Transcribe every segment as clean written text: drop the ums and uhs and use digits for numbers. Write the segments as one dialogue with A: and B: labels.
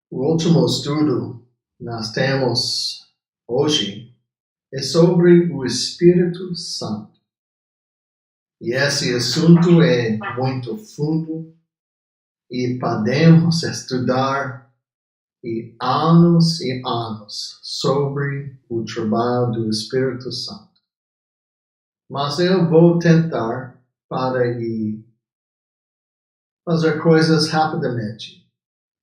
A: O último estudo nós temos hoje é sobre o Espírito Santo. E esse assunto é muito fundo e podemos estudar anos e anos sobre o trabalho do Espírito Santo. Mas eu vou tentar para fazer coisas rapidamente.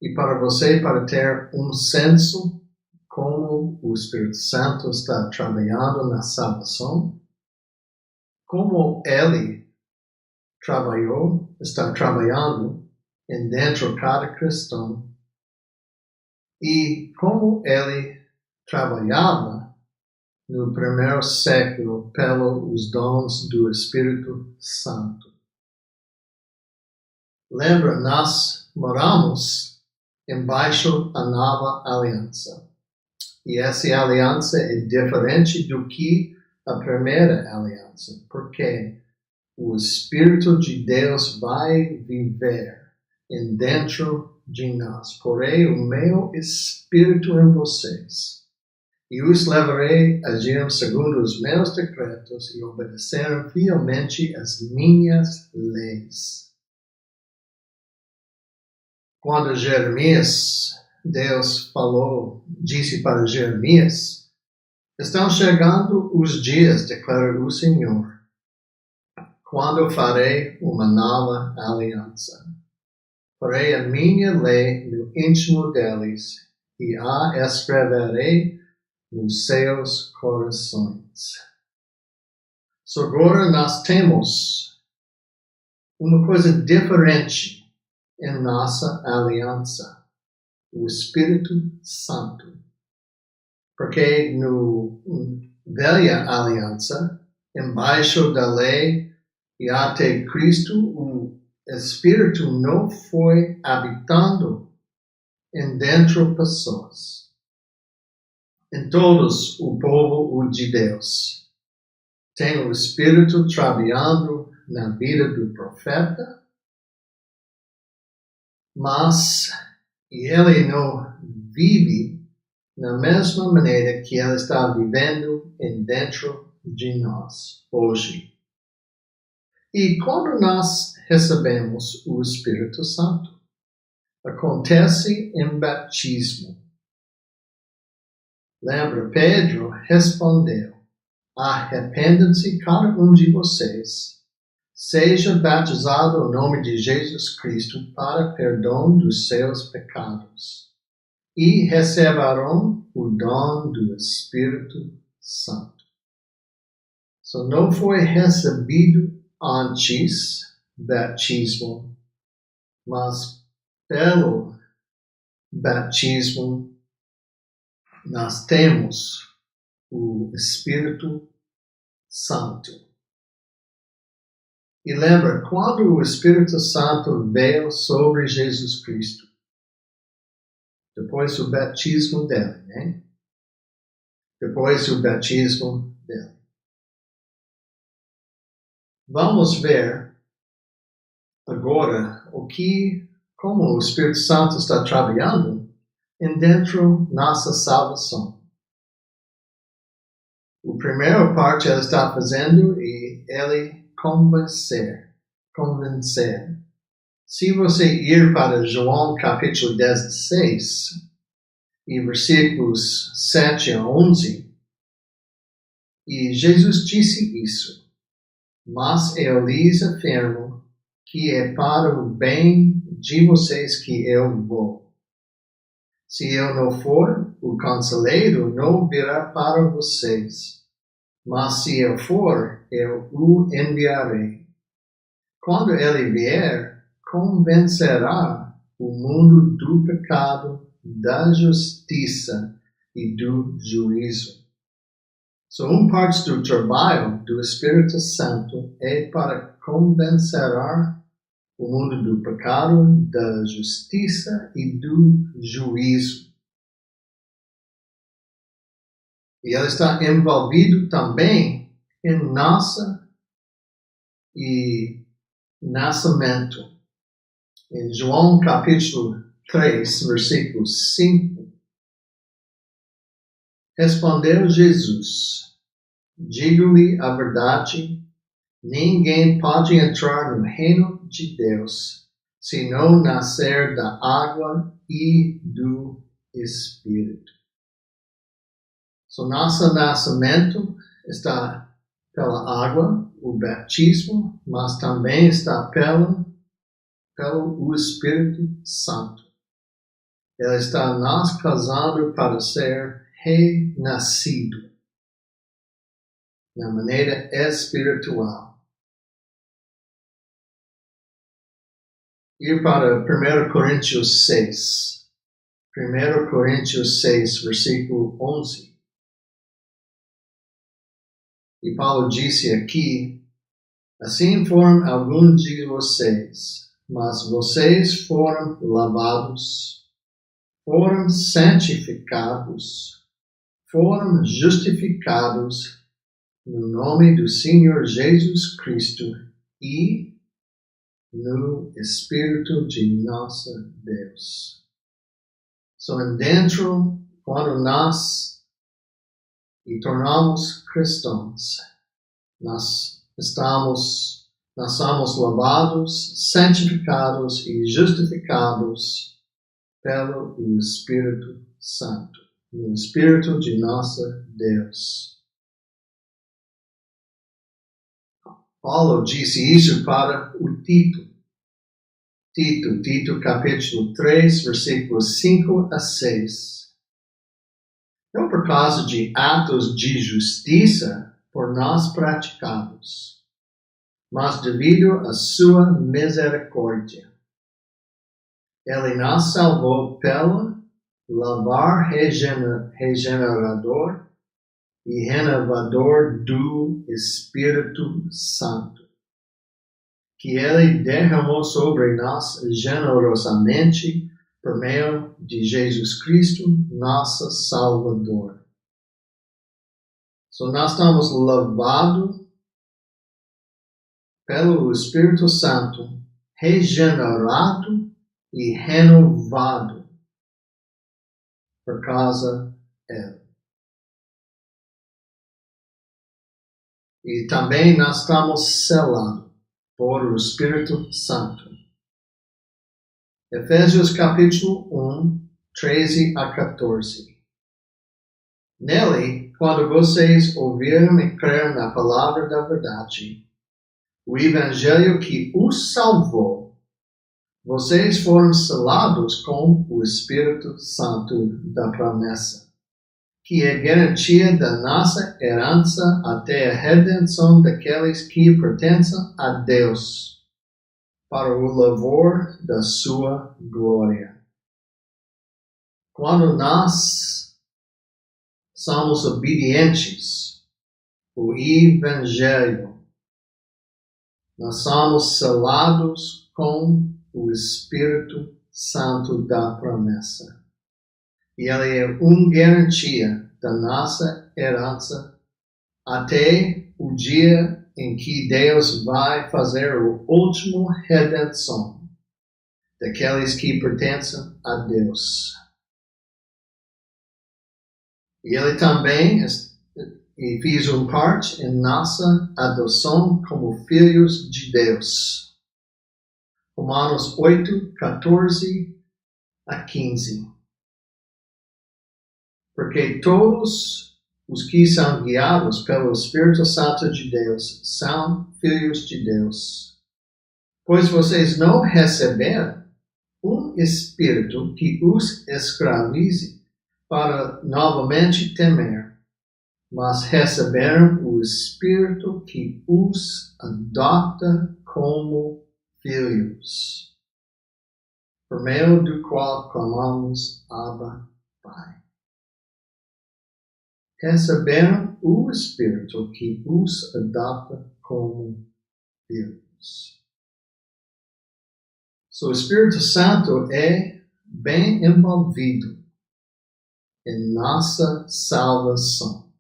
A: E para você, para ter um senso como o Espírito Santo está trabalhando na salvação, como ele está trabalhando dentro de cada cristão, e como ele trabalhava no primeiro século pelos dons do Espírito Santo. Lembra, nós moramos embaixo da nova aliança. E essa aliança é diferente do que a primeira aliança, porque o Espírito de Deus vai viver dentro de nós. Porém, o meu Espírito em vocês. E os levarei a agir segundo os meus decretos e obedecer fielmente as minhas leis. Quando Deus disse para Jeremias, estão chegando os dias, declara o Senhor, quando eu farei uma nova aliança. Farei a minha lei no íntimo deles e a escreverei nos seus corações. Agora nós temos uma coisa diferente em nossa aliança, o Espírito Santo. Porque no velha aliança, embaixo da lei e até Cristo, o Espírito não foi habitando dentro de pessoas. Em todos o povo de Deus tem o Espírito trabalhando na vida do profeta, mas ele não vive na mesma maneira que ele está vivendo dentro de nós hoje. E quando nós recebemos o Espírito Santo, acontece em batismo. Lembra, Pedro respondeu: arrependam-se cada um de vocês. Seja batizado no nome de Jesus Cristo para perdão dos seus pecados e receberão o dom do Espírito Santo. Não foi recebido antes do batismo, mas pelo batismo nós temos o Espírito Santo. E lembra, quando o Espírito Santo veio sobre Jesus Cristo, depois do batismo dele, né? Depois do batismo dele. Vamos ver agora como o Espírito Santo está trabalhando dentro da nossa salvação. A primeira parte ele está fazendo e ele convencer. Se você ir para João capítulo 16 e versículos 7 a 11, e Jesus disse isso, mas eu lhes afirmo que é para o bem de vocês que eu vou. Se eu não for, o Conselheiro não virá para vocês, mas se eu for, eu o enviarei. Quando ele vier, convencerá o mundo do pecado, da justiça e do juízo. Parte do trabalho do Espírito Santo é para convencer o mundo do pecado, da justiça e do juízo. E ele está envolvido também em nascimento. Em João capítulo 3, versículo 5. Respondeu Jesus: digo-lhe a verdade, ninguém pode entrar no reino de Deus se não nascer da água e do Espírito. Nosso nascimento está pela água, o batismo, mas também está pelo o Espírito Santo. Ele está nos causando para ser renascido na maneira espiritual. Ir para 1 Coríntios 6. 1 Coríntios 6, versículo 11. E Paulo disse aqui: assim foram alguns de vocês, mas vocês foram lavados, foram santificados, foram justificados no nome do Senhor Jesus Cristo e no Espírito de nosso Deus. Dentro, quando nós e tornamos cristãos, nós somos lavados, santificados e justificados pelo Espírito Santo, no Espírito de nosso Deus. Paulo disse isso para o Tito. Tito capítulo 3, versículos 5 a 6. Não por causa de atos de justiça por nós praticados, mas devido à sua misericórdia. Ele nos salvou pelo lavar regenerador e renovador do Espírito Santo, que Ele derramou sobre nós generosamente por meio de Jesus Cristo, nosso Salvador. Nós estamos lavados pelo Espírito Santo, regenerado e renovado por causa dele. E também nós estamos selados por o Espírito Santo. Efésios capítulo 1, 13 a 14. Nele, quando vocês ouviram e creram na palavra da verdade, o evangelho que os salvou, vocês foram selados com o Espírito Santo da promessa, que é garantia da nossa herança até a redenção daqueles que pertencem a Deus, para o louvor da sua glória. Quando nós somos obedientes ao Evangelho, nós somos selados com o Espírito Santo da promessa. E ele é uma garantia da nossa herança até o dia em que Deus vai fazer a última redenção daqueles que pertencem a Deus. E ele também fez uma parte em nossa adoção como filhos de Deus. Romanos 8, 14 a 15. Porque todos os que são guiados pelo Espírito Santo de Deus são filhos de Deus. Pois vocês não receberam um espírito que os escravize para novamente temer, mas receberam o Espírito que os adota como filhos, por meio do qual clamamos Abba, Pai. Receberam o Espírito que os adota como filhos. O Espírito Santo é bem envolvido em nossa salvação.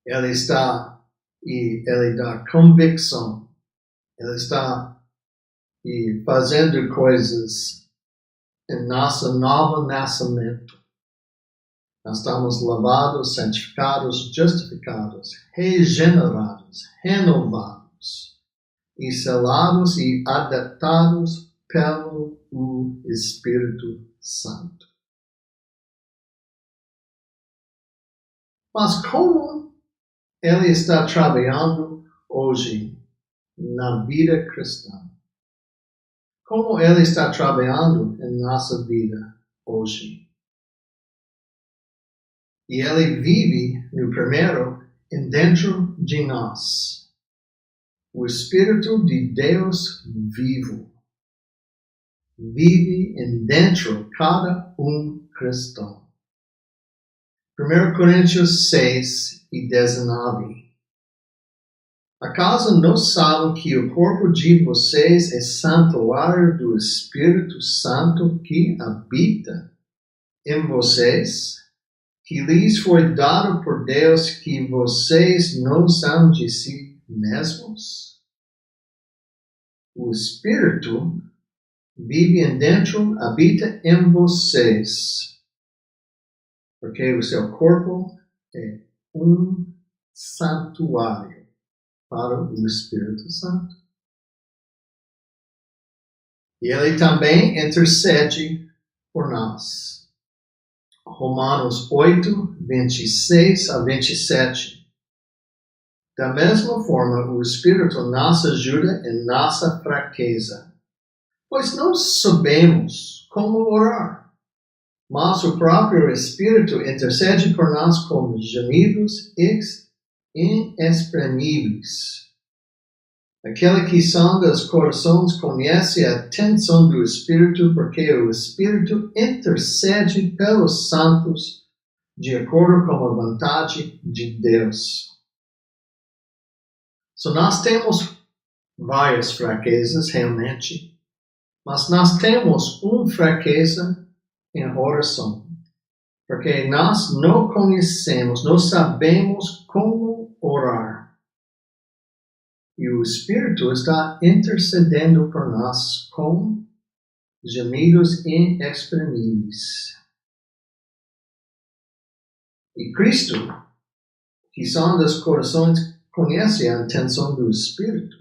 A: Ele está e ele dá convicção. Ele está fazendo coisas em nosso novo nascimento. Nós estamos lavados, santificados, justificados, regenerados, renovados e selados e adaptados pelo Espírito Santo. Mas como ele está trabalhando hoje na vida cristã? Como ele está trabalhando em nossa vida hoje? E ele vive, no primeiro, dentro de nós. O Espírito de Deus vivo. Vive dentro de cada cristão. 1 Coríntios 6:19. Acaso não sabem que o corpo de vocês é santuário do Espírito Santo que habita em vocês? Que lhes foi dado por Deus, que vocês não são de si mesmos? O Espírito vive dentro, habita em vocês, porque o seu corpo é santuário para o Espírito Santo. E ele também intercede por nós. Romanos 8:26-27. Da mesma forma, o Espírito nos ajuda em nossa fraqueza, pois não sabemos como orar, mas o próprio Espírito intercede por nós com gemidos inexprimíveis. Aquele que sonda os corações conhece a intenção do Espírito, porque o Espírito intercede pelos santos de acordo com a vontade de Deus. Nós temos várias fraquezas realmente, mas nós temos uma fraqueza em oração, porque nós não conhecemos, não sabemos como orar. E o Espírito está intercedendo por nós com gemidos inexprimíveis. E Cristo, que sonda os corações, conhece a intenção do Espírito.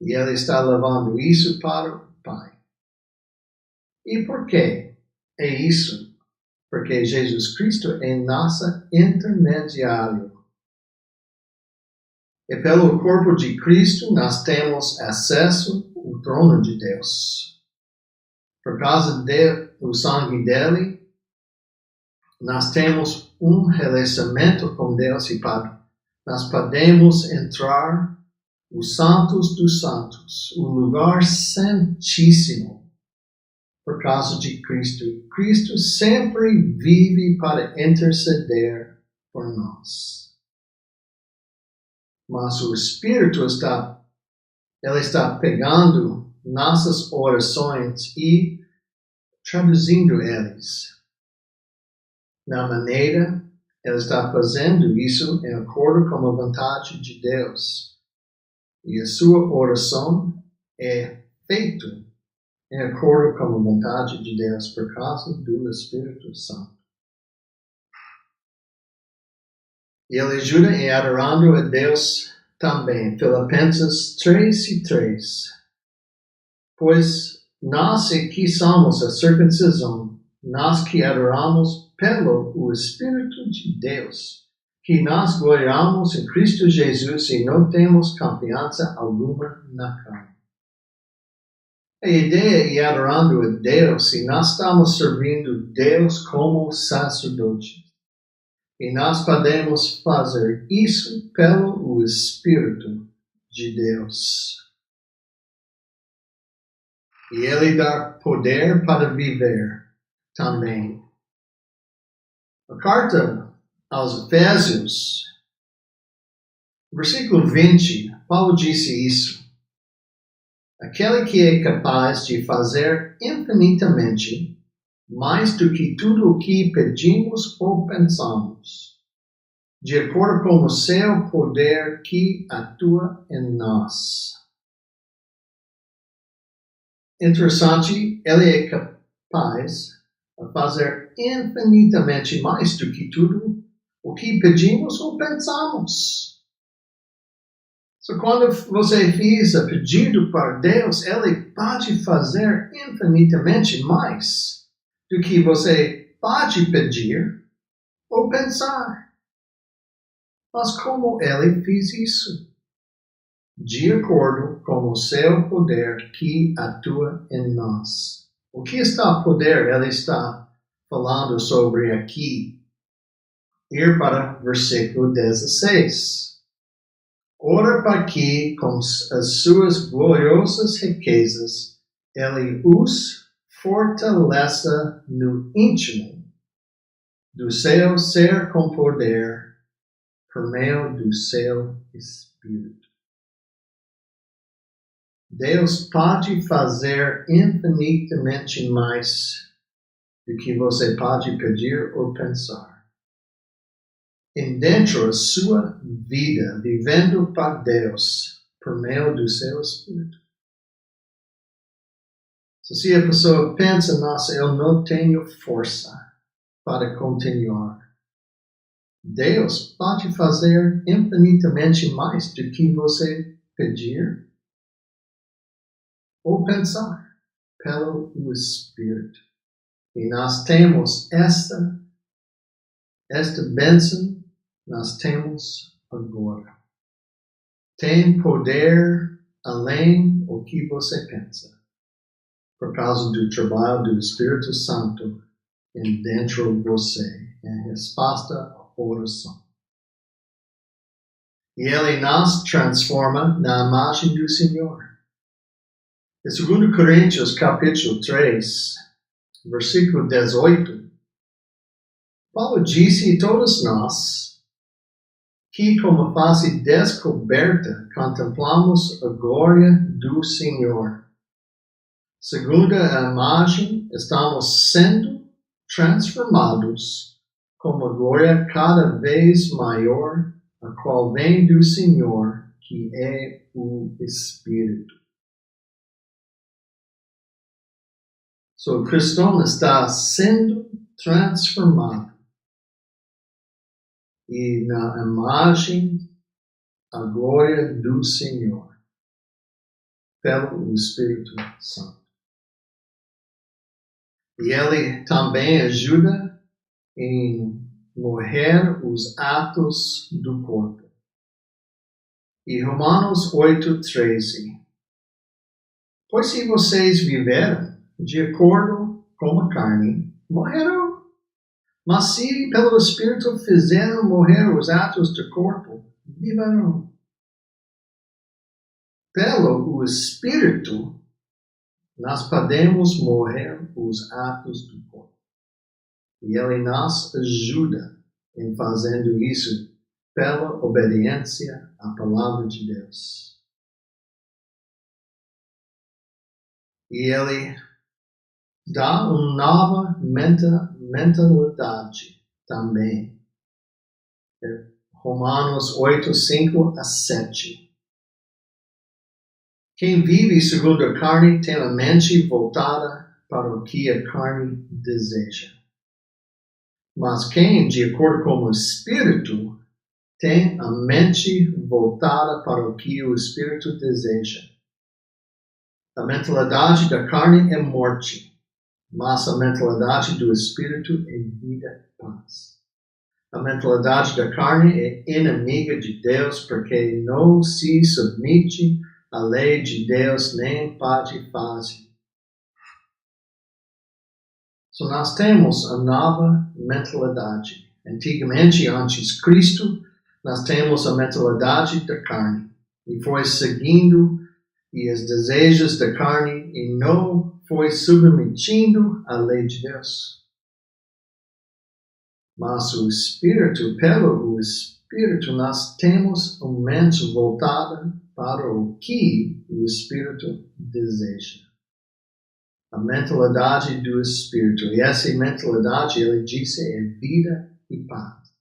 A: E Ele está levando isso para o Pai. E por quê é isso? Porque Jesus Cristo é nosso intermediário. E pelo corpo de Cristo nós temos acesso ao trono de Deus. Por causa do sangue dele, nós temos relacionamento com Deus e nós podemos entrar os santos dos santos, o lugar santíssimo, por causa de Cristo. Cristo sempre vive para interceder por nós. Mas o Espírito está pegando nossas orações e traduzindo eles. Na maneira, ele está fazendo isso em acordo com a vontade de Deus. E a sua oração é feita em acordo com a vontade de Deus por causa do Espírito Santo. E ele ajuda em adorando a Deus também. Filipenses 3:3. Pois nós é que somos a circuncisão, nós que adoramos pelo Espírito de Deus, que nós gloriamos em Cristo Jesus e não temos confiança alguma na carne. A ideia é adorando a Deus e nós estamos servindo Deus como sacerdote. E nós podemos fazer isso pelo Espírito de Deus. E Ele dá poder para viver também. A carta aos Efésios, versículo 20, Paulo disse isso. Aquele que é capaz de fazer infinitamente mais do que tudo o que pedimos ou pensamos, de acordo com o seu poder que atua em nós. interessante, ele é capaz de fazer infinitamente mais do que tudo o que pedimos ou pensamos. So, quando você fez o pedido para Deus, Ele pode fazer infinitamente mais do que você pode pedir ou pensar. Mas como Ele fez isso? De acordo com o seu poder que atua em nós. O que está poder? Ele está falando sobre aqui. Ir para versículo 16. Ora para que, com as suas gloriosas riquezas, Ele os fortaleça no íntimo do seu ser com poder, por meio do seu Espírito. Deus pode fazer infinitamente mais do que você pode pedir ou pensar. E dentro da sua vida, vivendo para Deus, por meio do seu Espírito. Se a pessoa pensa, nossa, eu não tenho força para continuar. Deus pode fazer infinitamente mais do que você pedir ou pensar pelo Espírito. E nós temos esta bênção, nós temos agora. Tem poder além do que você pensa, por causa do trabalho do Espírito Santo dentro de você, em resposta à oração. E Ele nos transforma na imagem do Senhor. Em 2 Coríntios capítulo 3, versículo 18, Paulo disse: todos nós, que como face descoberta contemplamos a glória do Senhor, segundo a imagem, estamos sendo transformados com uma glória cada vez maior, a qual vem do Senhor, que é o Espírito. O cristão está sendo transformado. E na imagem, a glória do Senhor, pelo Espírito Santo. E Ele também ajuda em morrer os atos do corpo. E Romanos 8:13. Pois se vocês viveram de acordo com a carne, morreram. Mas se pelo Espírito fizeram morrer os atos do corpo, viverão. Pelo Espírito, nós podemos morrer os atos do corpo. E Ele nos ajuda em fazendo isso pela obediência à palavra de Deus. E Ele dá uma nova mentalidade também. Romanos 8:5-7. Quem vive segundo a carne tem a mente voltada para o que a carne deseja. Mas quem, de acordo com o Espírito, tem a mente voltada para o que o Espírito deseja. A mentalidade da carne é morte, mas a mentalidade do Espírito é vida e paz. A mentalidade da carne é inimiga de Deus porque não se submete à lei de Deus nem pode fazer. Nós temos a nova mentalidade. Antigamente, antes de Cristo, nós temos a mentalidade da carne. E foi seguindo os desejos da carne e não foi submetindo à lei de Deus. Mas o Espírito, pelo Espírito, nós temos uma mente voltada para o que o Espírito deseja. A mentalidade do Espírito. E essa mentalidade, ele disse, é vida e paz.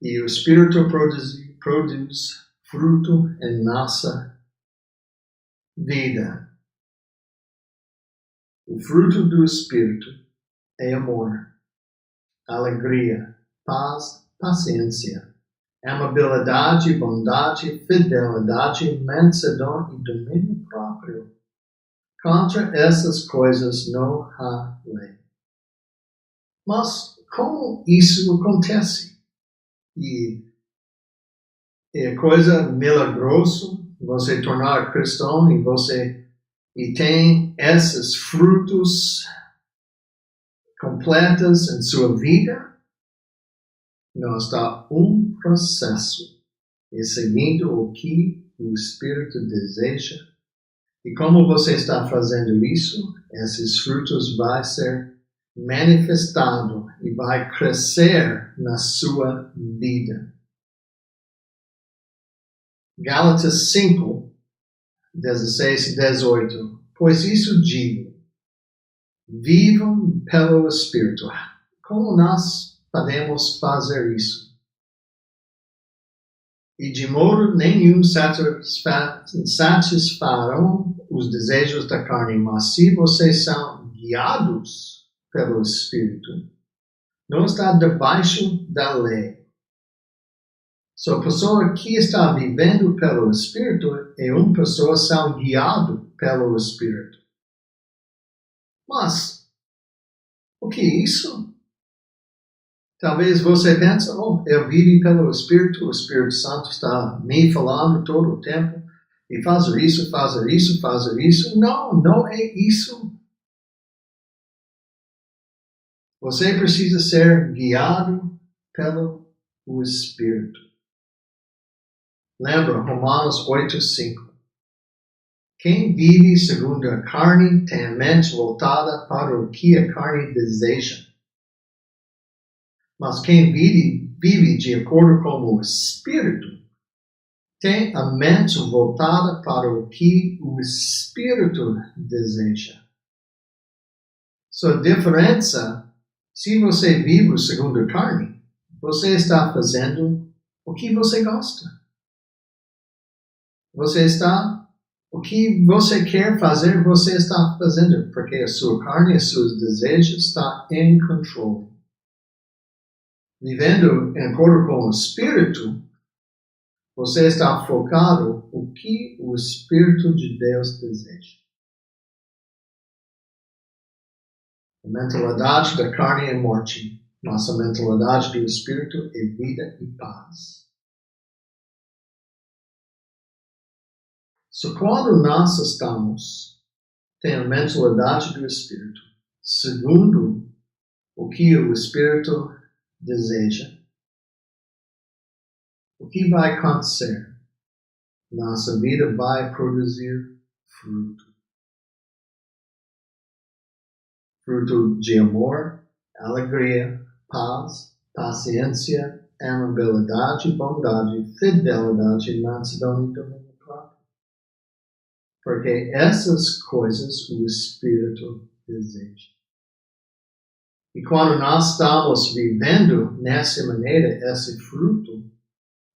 A: E o Espírito produz fruto em nossa vida. O fruto do Espírito é amor, alegria, paz, paciência, amabilidade, bondade, fidelidade, mansidão e domínio próprio. Contra essas coisas não há lei. Mas como isso acontece? E é coisa milagrosa você tornar cristão e tem esses frutos completos em sua vida? Não está um processo e seguindo o que o Espírito deseja. E como você está fazendo isso, esses frutos vão ser manifestados e vai crescer na sua vida. Gálatas 5, 16 e 18. Pois isso digo, vivam pelo Espírito. Como nós podemos fazer isso? E de modo nenhum satisfarão os desejos da carne, mas se vocês são guiados pelo Espírito, não está debaixo da lei. A pessoa que está vivendo pelo Espírito é uma pessoa que são guiada pelo Espírito. Mas, o que é isso? Talvez você pense, eu vivo pelo Espírito, o Espírito Santo está me falando todo o tempo, e fazer isso, fazer isso, fazer isso. Não, não é isso. Você precisa ser guiado pelo Espírito. Lembra, Romanos 8:5. Quem vive segundo a carne tem a mente voltada para o que a carne deseja. Mas quem vive de acordo com o Espírito tem a mente voltada para o que o Espírito deseja. A diferença, se você vive segundo a carne, você está fazendo o que você gosta. O que você quer fazer, você está fazendo, porque a sua carne e seus desejos estão em controle. Vivendo em acordo com o Espírito, você está focado no que o Espírito de Deus deseja. A mentalidade da carne é morte, mas a mentalidade do Espírito é vida e paz. Quando nós temos a mentalidade do Espírito, segundo o que o Espírito deseja, o que vai acontecer? Nossa vida vai produzir fruto. Fruto de amor, alegria, paz, paciência, amabilidade, bondade, fidelidade, mansidão e domínio próprio. Porque essas coisas o Espírito deseja. E quando nós estamos vivendo nessa maneira, esse fruto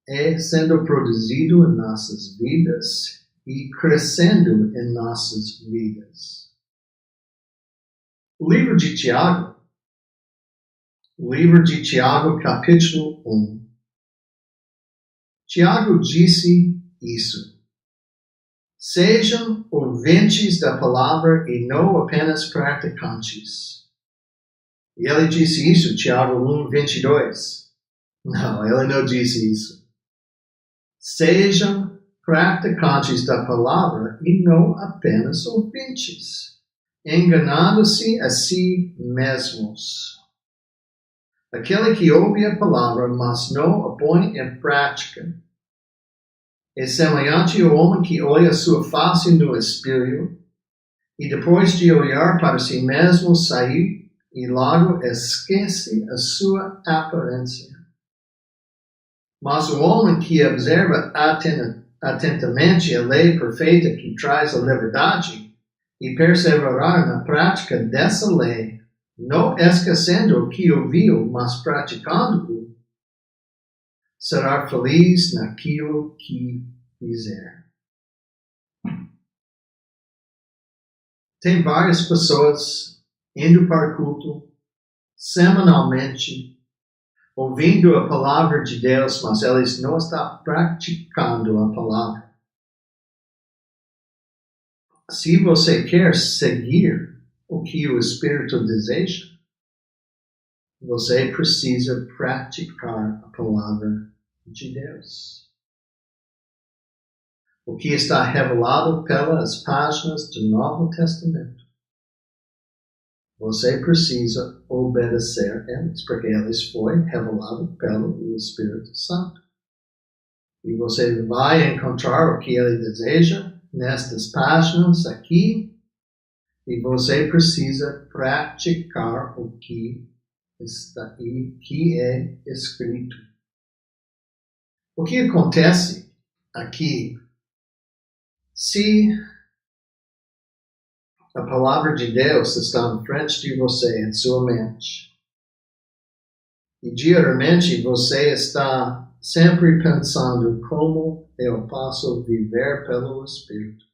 A: é sendo produzido em nossas vidas e crescendo em nossas vidas. O livro de Tiago, capítulo 1. Tiago disse isso. Sejam ouvintes da palavra e não apenas praticantes. E ele disse isso, Tiago 1:22. Não, ele não disse isso. Sejam praticantes da palavra e não apenas ouvintes, enganando-se a si mesmos. Aquele que ouve a palavra, mas não a põe em prática, é semelhante ao homem que olha sua face no espelho e depois de olhar para si mesmo sair e logo esquece a sua aparência. Mas o homem que observa atentamente a lei perfeita que traz a liberdade e perseverar na prática dessa lei, não esquecendo o que ouviu, mas praticando-o, será feliz naquilo que fizer. Tem várias pessoas indo para o culto semanalmente, ouvindo a palavra de Deus, mas eles não estão praticando a palavra. Se você quer seguir o que o Espírito deseja, você precisa praticar a palavra de Deus. O que está revelado pelas páginas do Novo Testamento. Você precisa obedecer eles, porque eles foram revelados pelo Espírito Santo. E você vai encontrar o que ele deseja nestas páginas aqui, e você precisa praticar o que está aí, que é escrito. O que acontece aqui? Se a palavra de Deus está em frente de você, em sua mente, e diariamente você está sempre pensando como eu posso viver pelo Espírito,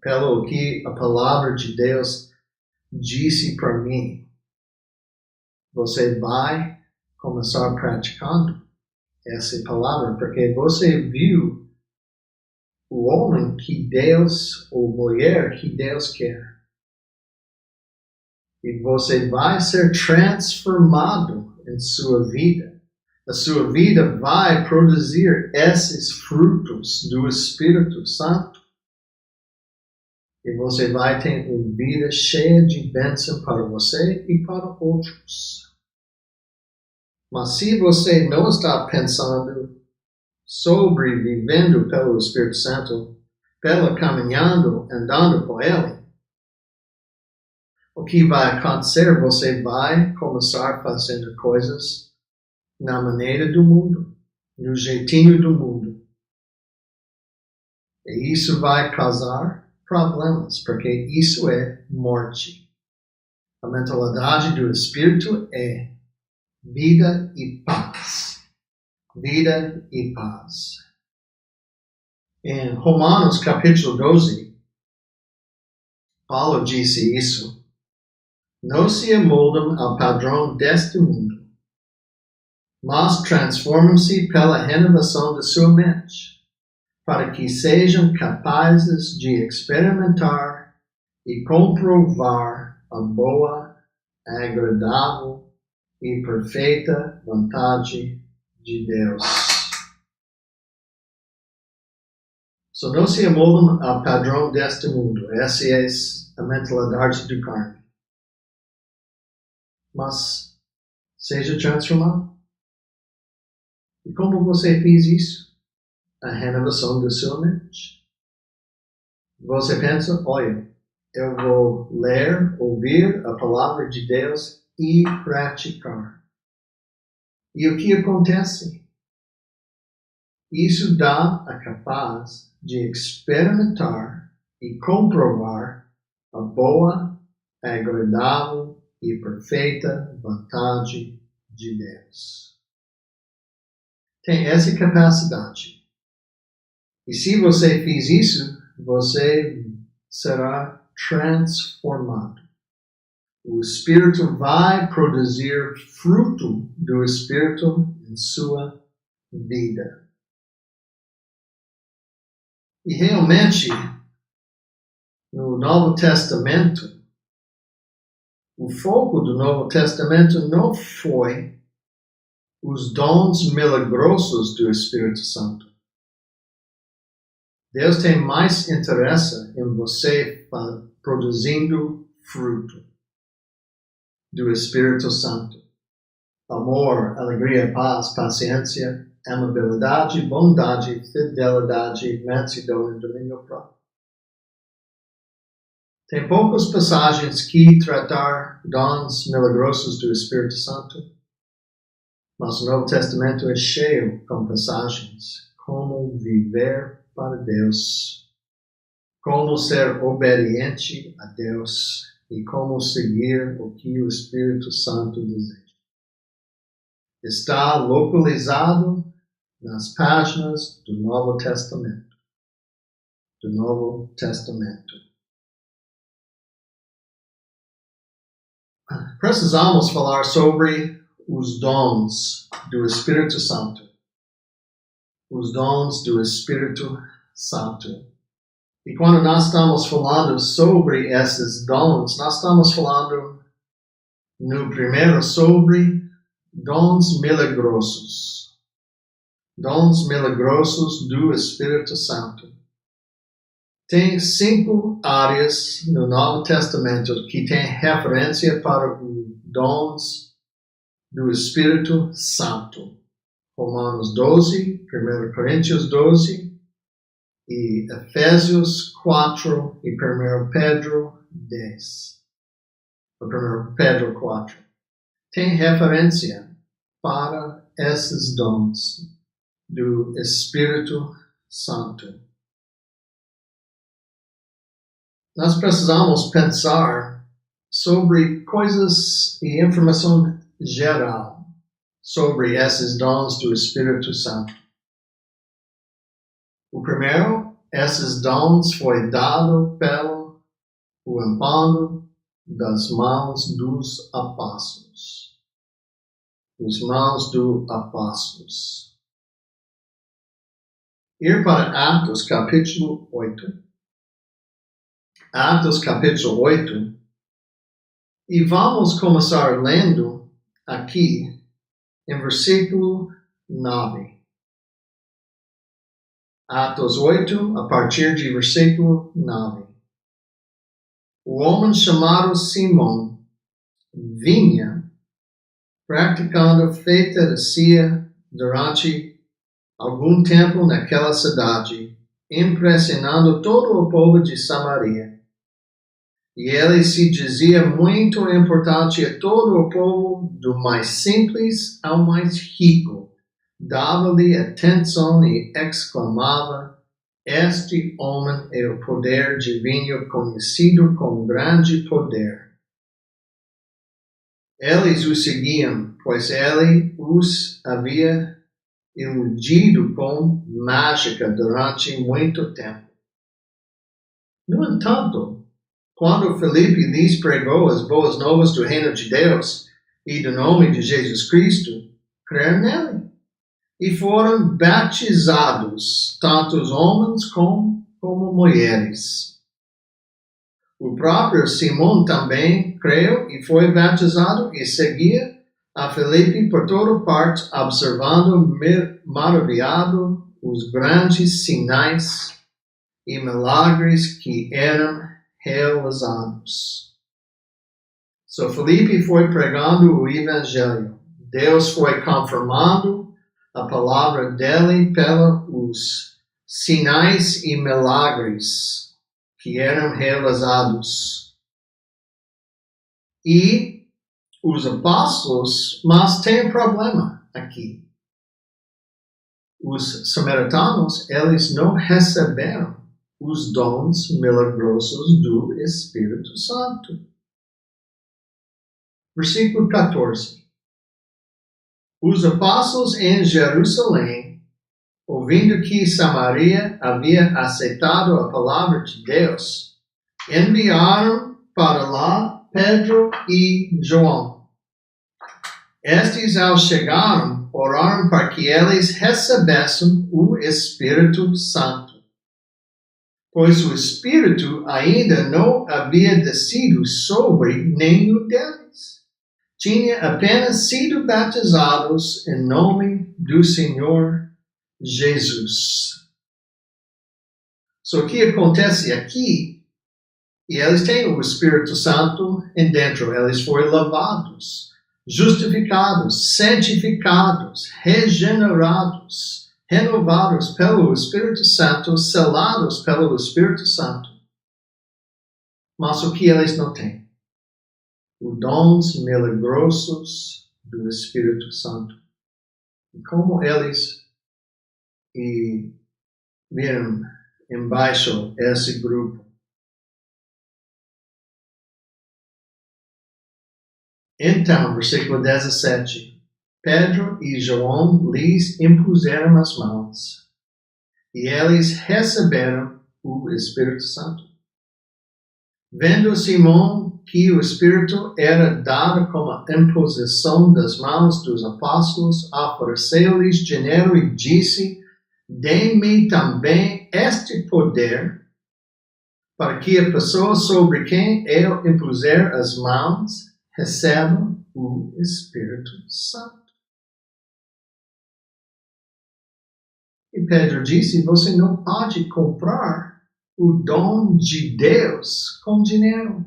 A: pelo que a palavra de Deus disse para mim, você vai começar praticando essa palavra, porque você viu o homem que Deus, ou mulher que Deus quer. E você vai ser transformado em sua vida. A sua vida vai produzir esses frutos do Espírito Santo. E você vai ter uma vida cheia de bênção para você e para outros. Mas se você não está pensando sobre vivendo pelo Espírito Santo, caminhando, andando com Ele, o que vai acontecer? Você vai começar fazendo coisas na maneira do mundo, no jeitinho do mundo. E isso vai causar problemas, porque isso é morte. A mentalidade do Espírito é vida e paz. Vida e paz. Em Romanos capítulo 12, Paulo disse isso. Não se amoldam ao padrão deste mundo, mas transformam-se pela renovação da sua mente, para que sejam capazes de experimentar e comprovar a boa, agradável e perfeita vontade de Deus. Não se amoldam ao padrão deste mundo. Essa é a mentalidade do carne. Mas seja transformado. E como você fez isso? A renovação da sua mente. Você pensa, olha, eu vou ler, ouvir a palavra de Deus e praticar. E o que acontece? Isso dá a capaz de experimentar e comprovar a boa, agradável e perfeita vontade de Deus. Tem essa capacidade. E se você fez isso, você será transformado. O Espírito vai produzir fruto do Espírito em sua vida. E realmente, no Novo Testamento, o foco do Novo Testamento não foi os dons milagrosos do Espírito Santo. Deus tem mais interesse em você produzindo fruto do Espírito Santo. Amor, alegria, paz, paciência, amabilidade, bondade, fidelidade, mansidão e domínio próprio. Tem poucas passagens que tratar dons milagrosos do Espírito Santo, mas o Novo Testamento é cheio com passagens como viver para Deus, como ser obediente a Deus e como seguir o que o Espírito Santo deseja. Está localizado nas páginas do Novo Testamento. precisamos falar sobre os dons do Espírito Santo. Os dons do Espírito Santo. E quando nós estamos falando sobre esses dons, nós estamos falando no primeiro sobre dons milagrosos. Dons milagrosos do Espírito Santo. Tem 5 áreas no Novo Testamento que tem referência para os dons do Espírito Santo. Romanos 12, 1 Coríntios 12, e Efésios 4 e 1 Pedro 10. 1 Pedro 4. Tem referência para esses dons do Espírito Santo. Nós precisamos pensar sobre coisas e informação geral sobre esses dons do Espírito Santo. O primeiro, esses dons foi dado pelo impando das mãos dos apóstolos. Os mãos dos apóstolos. Ir para Atos capítulo 8. Atos capítulo 8. E vamos começar lendo aqui em versículo 9. Atos 8, a partir de versículo 9. O homem chamado Simão vinha praticando feitiçaria durante algum tempo naquela cidade, impressionando todo o povo de Samaria. E ele se dizia muito importante a todo o povo, do mais simples ao mais rico. Dava-lhe atenção e exclamava: este homem é o poder divino, conhecido com grande poder. Eles o seguiam, pois ele os havia iludido com mágica durante muito tempo. No entanto, quando Felipe lhes pregou as boas novas do reino de Deus e do nome de Jesus Cristo, creram nele. E foram batizados, tanto os homens como mulheres. O próprio Simão também creu e foi batizado e seguia a Felipe por toda parte, observando maravilhado os grandes sinais e milagres que eram realizados. So Felipe foi pregando o Evangelho. Deus foi confirmando a palavra dele pelos sinais e milagres que eram realizados. E os apóstolos, mas tem um problema aqui. Os samaritanos, eles não receberam os dons milagrosos do Espírito Santo. Versículo 14. Os apóstolos em Jerusalém, ouvindo que Samaria havia aceitado a palavra de Deus, enviaram para lá Pedro e João. Estes, ao chegarem, oraram para que eles recebessem o Espírito Santo, pois o Espírito ainda não havia descido sobre nenhum deles. Tinha apenas sido batizados em nome do Senhor Jesus. So, o que acontece aqui? E eles têm o Espírito Santo em dentro. Eles foram lavados, justificados, santificados, regenerados, renovados pelo Espírito Santo, selados pelo Espírito Santo. Mas o que eles não têm? Os dons milagrosos do Espírito Santo. E como eles viram embaixo esse grupo. Então, versículo 17. Pedro e João lhes impuseram as mãos, e eles receberam o Espírito Santo. Vendo Simão que o Espírito era dado como imposição das mãos dos apóstolos, ofereceu-lhes dinheiro e disse: dê-me também este poder, para que a pessoa sobre quem eu impuser as mãos receba o Espírito Santo. E Pedro disse: você não pode comprar o dom de Deus com dinheiro.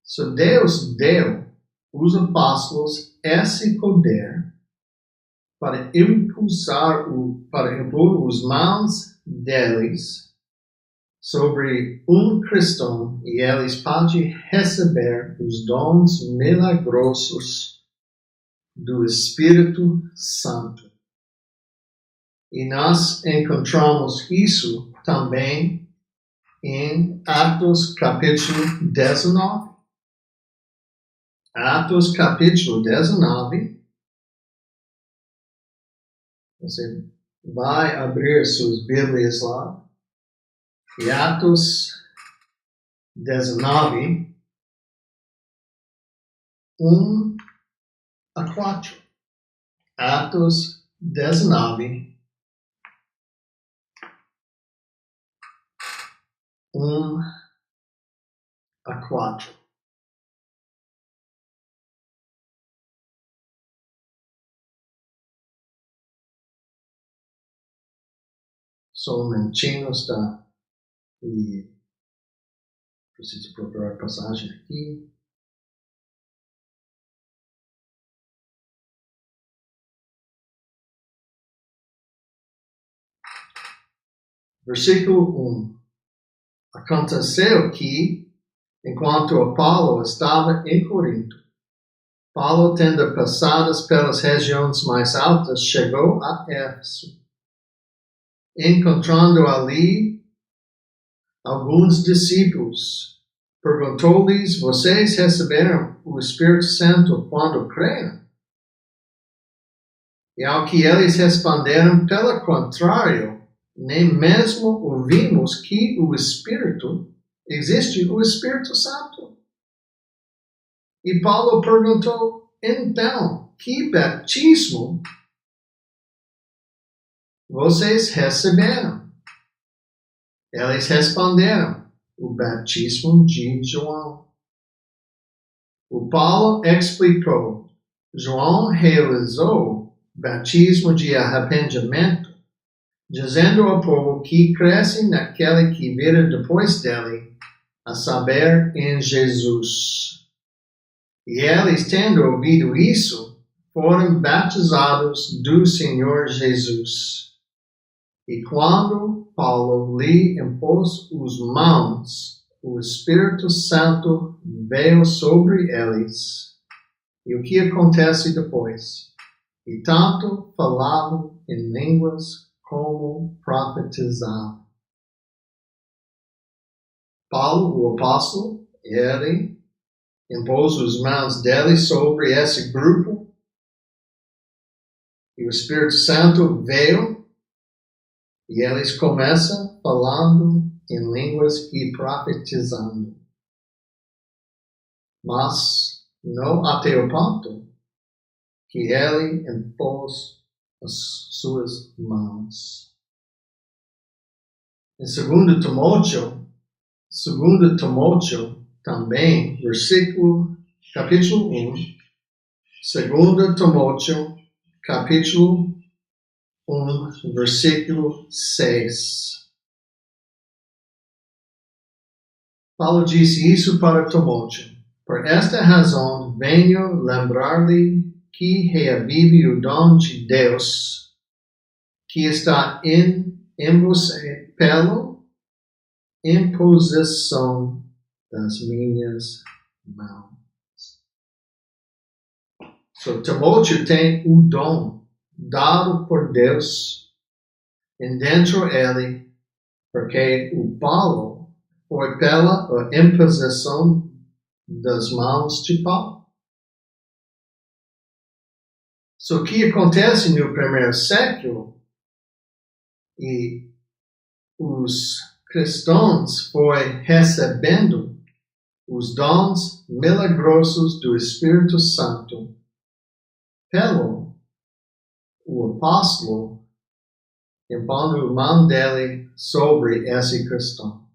A: So Deus deu os apóstolos esse poder para impor as mãos deles sobre cristão e eles podem receber os dons milagrosos do Espírito Santo. E nós encontramos isso também em Atos capítulo 19. Atos capítulo 19. Você vai abrir suas Bíblias lá. E Atos 19, 1 a 4. Atos 19, 1 a 4. Só um momentinho está. E preciso procurar a passagem aqui. Versículo 1. Aconteceu que, enquanto Apolo estava em Corinto, Paulo, tendo passado pelas regiões mais altas, chegou a Éfeso. Encontrando ali alguns discípulos, perguntou-lhes: vocês receberam o Espírito Santo quando creram? E ao que eles responderam: pelo contrário, nem mesmo ouvimos que existe o Espírito Santo. E Paulo perguntou: então, que batismo vocês receberam? Eles responderam: o batismo de João. O Paulo explicou: João realizou batismo de arrependimento, dizendo ao povo que crescem naquele que virá depois dele, a saber, em Jesus. E eles, tendo ouvido isso, foram batizados do Senhor Jesus. E quando Paulo lhe impôs as mãos, o Espírito Santo veio sobre eles. E o que acontece depois? E tanto falavam em línguas como profetizavam. Paulo, o apóstolo, ele impôs as mãos dele sobre esse grupo. E o Espírito Santo veio. E eles começam falando em línguas e profetizando. Mas não até o ponto que ele impôs as suas mãos. Em 2 Timóteo também, capítulo 1, 2 Timóteo, capítulo 1, versículo 6. Paulo disse isso para Timóteo: por esta razão venho lembrar-lhe que reavive o dom de Deus que está em você pela imposição das minhas mãos. So, Timóteo tem o dom dado por Deus dentro dele, porque o Paulo foi pela imposição das mãos de Paulo. So, o que acontece no primeiro século, e os cristãos foi recebendo os dons milagrosos do Espírito Santo pelo o apóstolo impondo a mão dele sobre esse cristão.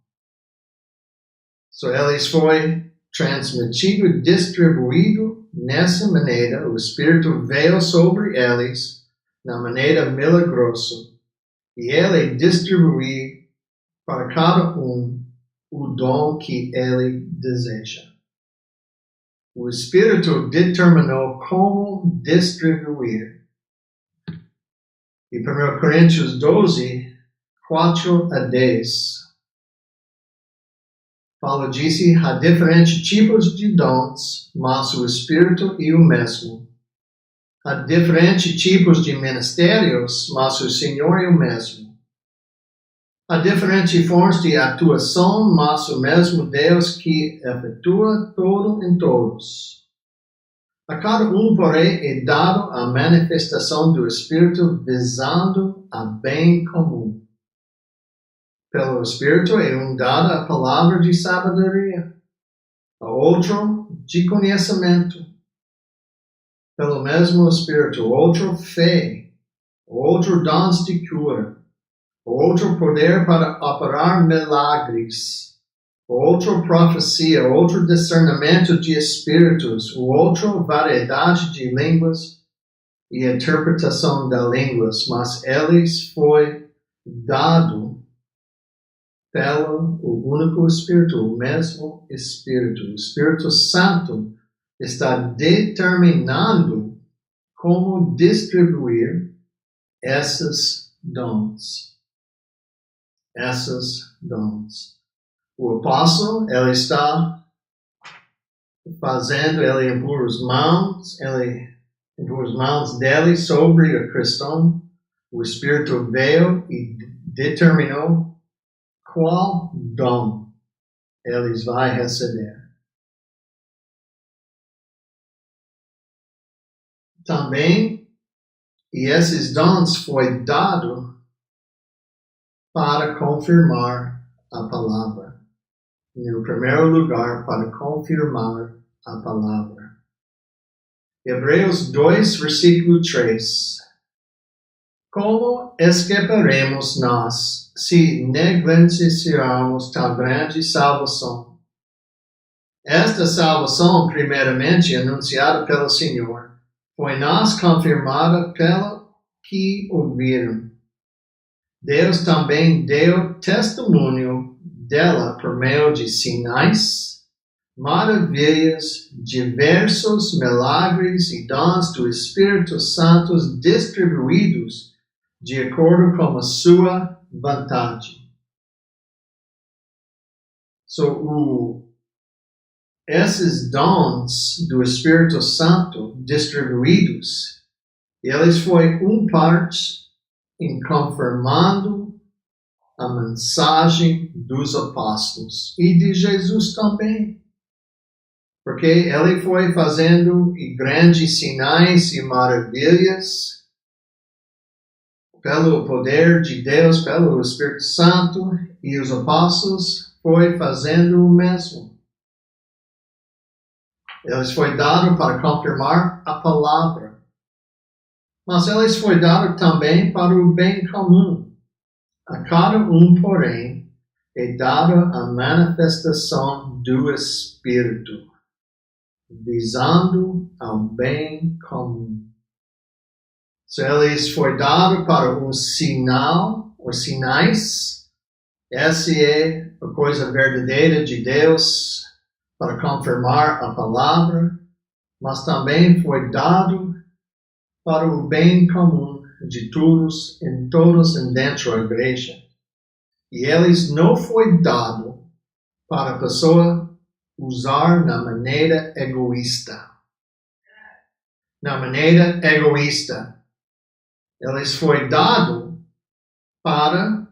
A: So, eles foi transmitido e distribuído nessa maneira. O Espírito veio sobre eles na maneira milagrosa e ele distribuiu para cada o dom que ele deseja. O Espírito determinou como distribuir. E 1 Coríntios 12, 4 a 10, Paulo disse, há diferentes tipos de dons, mas o Espírito é o mesmo. Há diferentes tipos de ministérios, mas o Senhor é o mesmo. Há diferentes formas de atuação, mas o mesmo Deus que efetua tudo em todos. A cada porém, é dado a manifestação do Espírito visando a bem comum. Pelo Espírito é dada a palavra de sabedoria, a outro de conhecimento. Pelo mesmo Espírito, outro fé, outro dons de cura, outro poder para operar milagres, outro profecia, outro discernimento de espíritos, outra variedade de línguas e interpretação de línguas, mas eles foi dado pelo único Espírito, o mesmo Espírito. O Espírito Santo está determinando como distribuir esses dons. Esses dons. O apóstolo, ele está fazendo, ele impor as mãos dele sobre o cristão. O Espírito veio e determinou qual dom eles vão receber. Também, e esses dons foi dado para confirmar a palavra. No primeiro lugar, para confirmar a palavra. Hebreus 2, versículo 3. Como escaparemos nós se negligenciarmos tal grande salvação? Esta salvação, primeiramente anunciada pelo Senhor, foi nós confirmada pelo que ouviram. Deus também deu testemunho dela por meio de sinais, maravilhas, diversos milagres e dons do Espírito Santo distribuídos de acordo com a sua vontade. Esses dons do Espírito Santo distribuídos, eles foi parte em confirmando a mensagem dos apóstolos e de Jesus também. Porque ele foi fazendo grandes sinais e maravilhas pelo poder de Deus, pelo Espírito Santo, e os apóstolos foi fazendo o mesmo. Eles foi dado para confirmar a palavra. Mas eles foi dado também para o bem comum. A cada porém, é dada a manifestação do Espírito, visando ao bem comum. Eles foi dado para sinal, ou sinais. Essa é a coisa verdadeira de Deus, para confirmar a palavra, mas também foi dado para o bem comum de todos dentro da igreja. E eles não foi dado para a pessoa usar na maneira egoísta. Na maneira egoísta. Eles foi dado para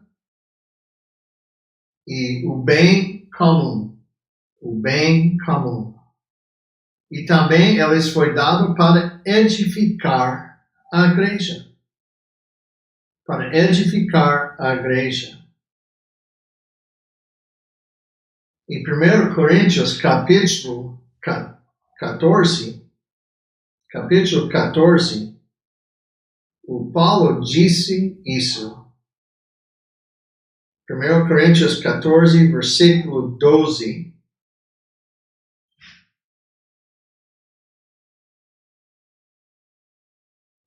A: o bem comum. O bem comum. E também eles foi dado para edificar a igreja. Para edificar a igreja. Em 1 Coríntios, capítulo 14, o Paulo disse isso. 1 Coríntios 14, versículo 12.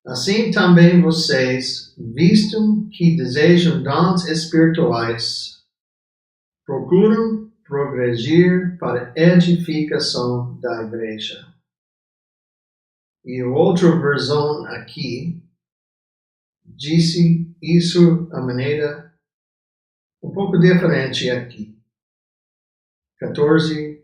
A: Assim também vocês, visto que desejam dons espirituais, procuram progredir para a edificação da igreja. E a outra versão aqui disse isso de maneira um pouco diferente aqui. 14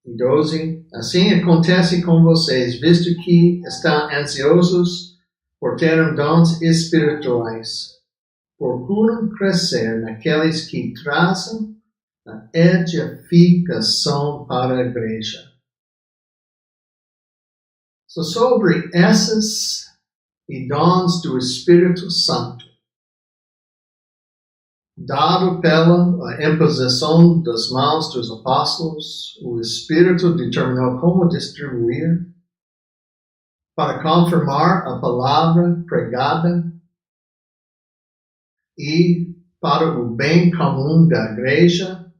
A: e 12. Assim acontece com vocês, visto que estão ansiosos por terem dons espirituais. Procuram crescer naqueles que trazem a edificação para a igreja. Sobre esses e dons do Espírito Santo, dado pela imposição das mãos dos apóstolos, o Espírito determinou como distribuir para confirmar a palavra pregada e para o bem comum da igreja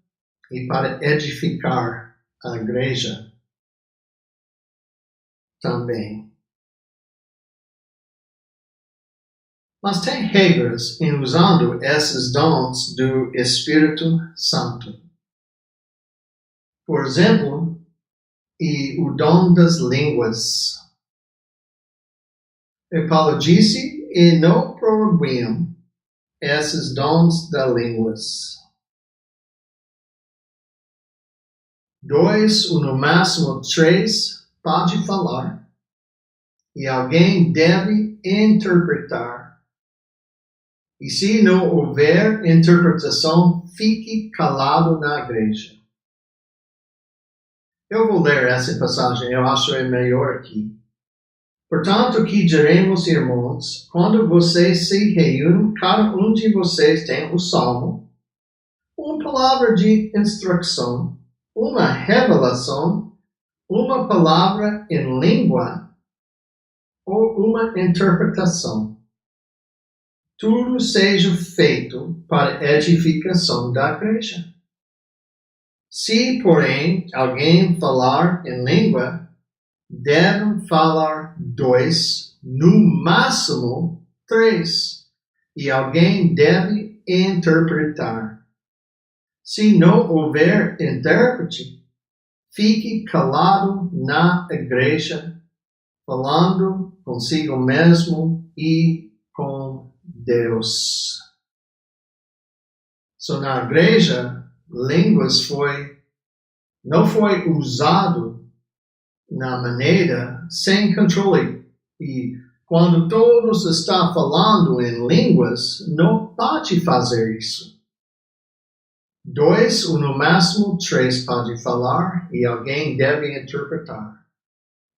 A: e para edificar a igreja também. Mas tem regras em usando esses dons do Espírito Santo. Por exemplo, o dom das línguas. E Paulo disse, e não proibiam esses dons das línguas. 2, ou no máximo 3, pode falar, e alguém deve interpretar. E se não houver interpretação, fique calado na igreja. Eu vou ler essa passagem, eu acho é melhor aqui. Portanto, o que diremos, irmãos, quando vocês se reúnem, cada um de vocês tem um salmo, uma palavra de instrução, uma revelação, uma palavra em língua ou uma interpretação. Tudo seja feito para a edificação da igreja. Se, porém, alguém falar em língua, devem falar 2, no máximo 3, e alguém deve interpretar. Se não houver intérprete, fique calado na igreja, falando consigo mesmo e com Deus. Na igreja, línguas não foi usado na maneira sem controle. E quando todos estão falando em línguas, não pode fazer isso. 2, ou no máximo 3 pode falar e alguém deve interpretar.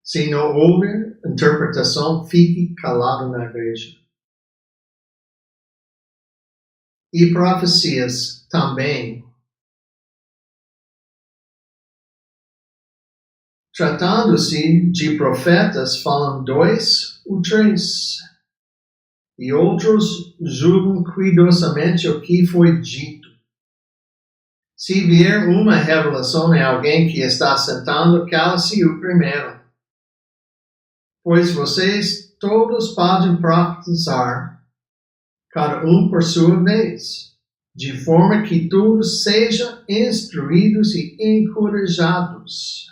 A: Se não houver interpretação, fique calado na igreja. E profecias também. Tratando-se de profetas, falam 2 ou 3. E outros julgam cuidadosamente o que foi dito. Se vier uma revelação em alguém que está sentado, cala-se o primeiro. Pois vocês todos podem profetizar, cada um por sua vez, de forma que todos sejam instruídos e encorajados.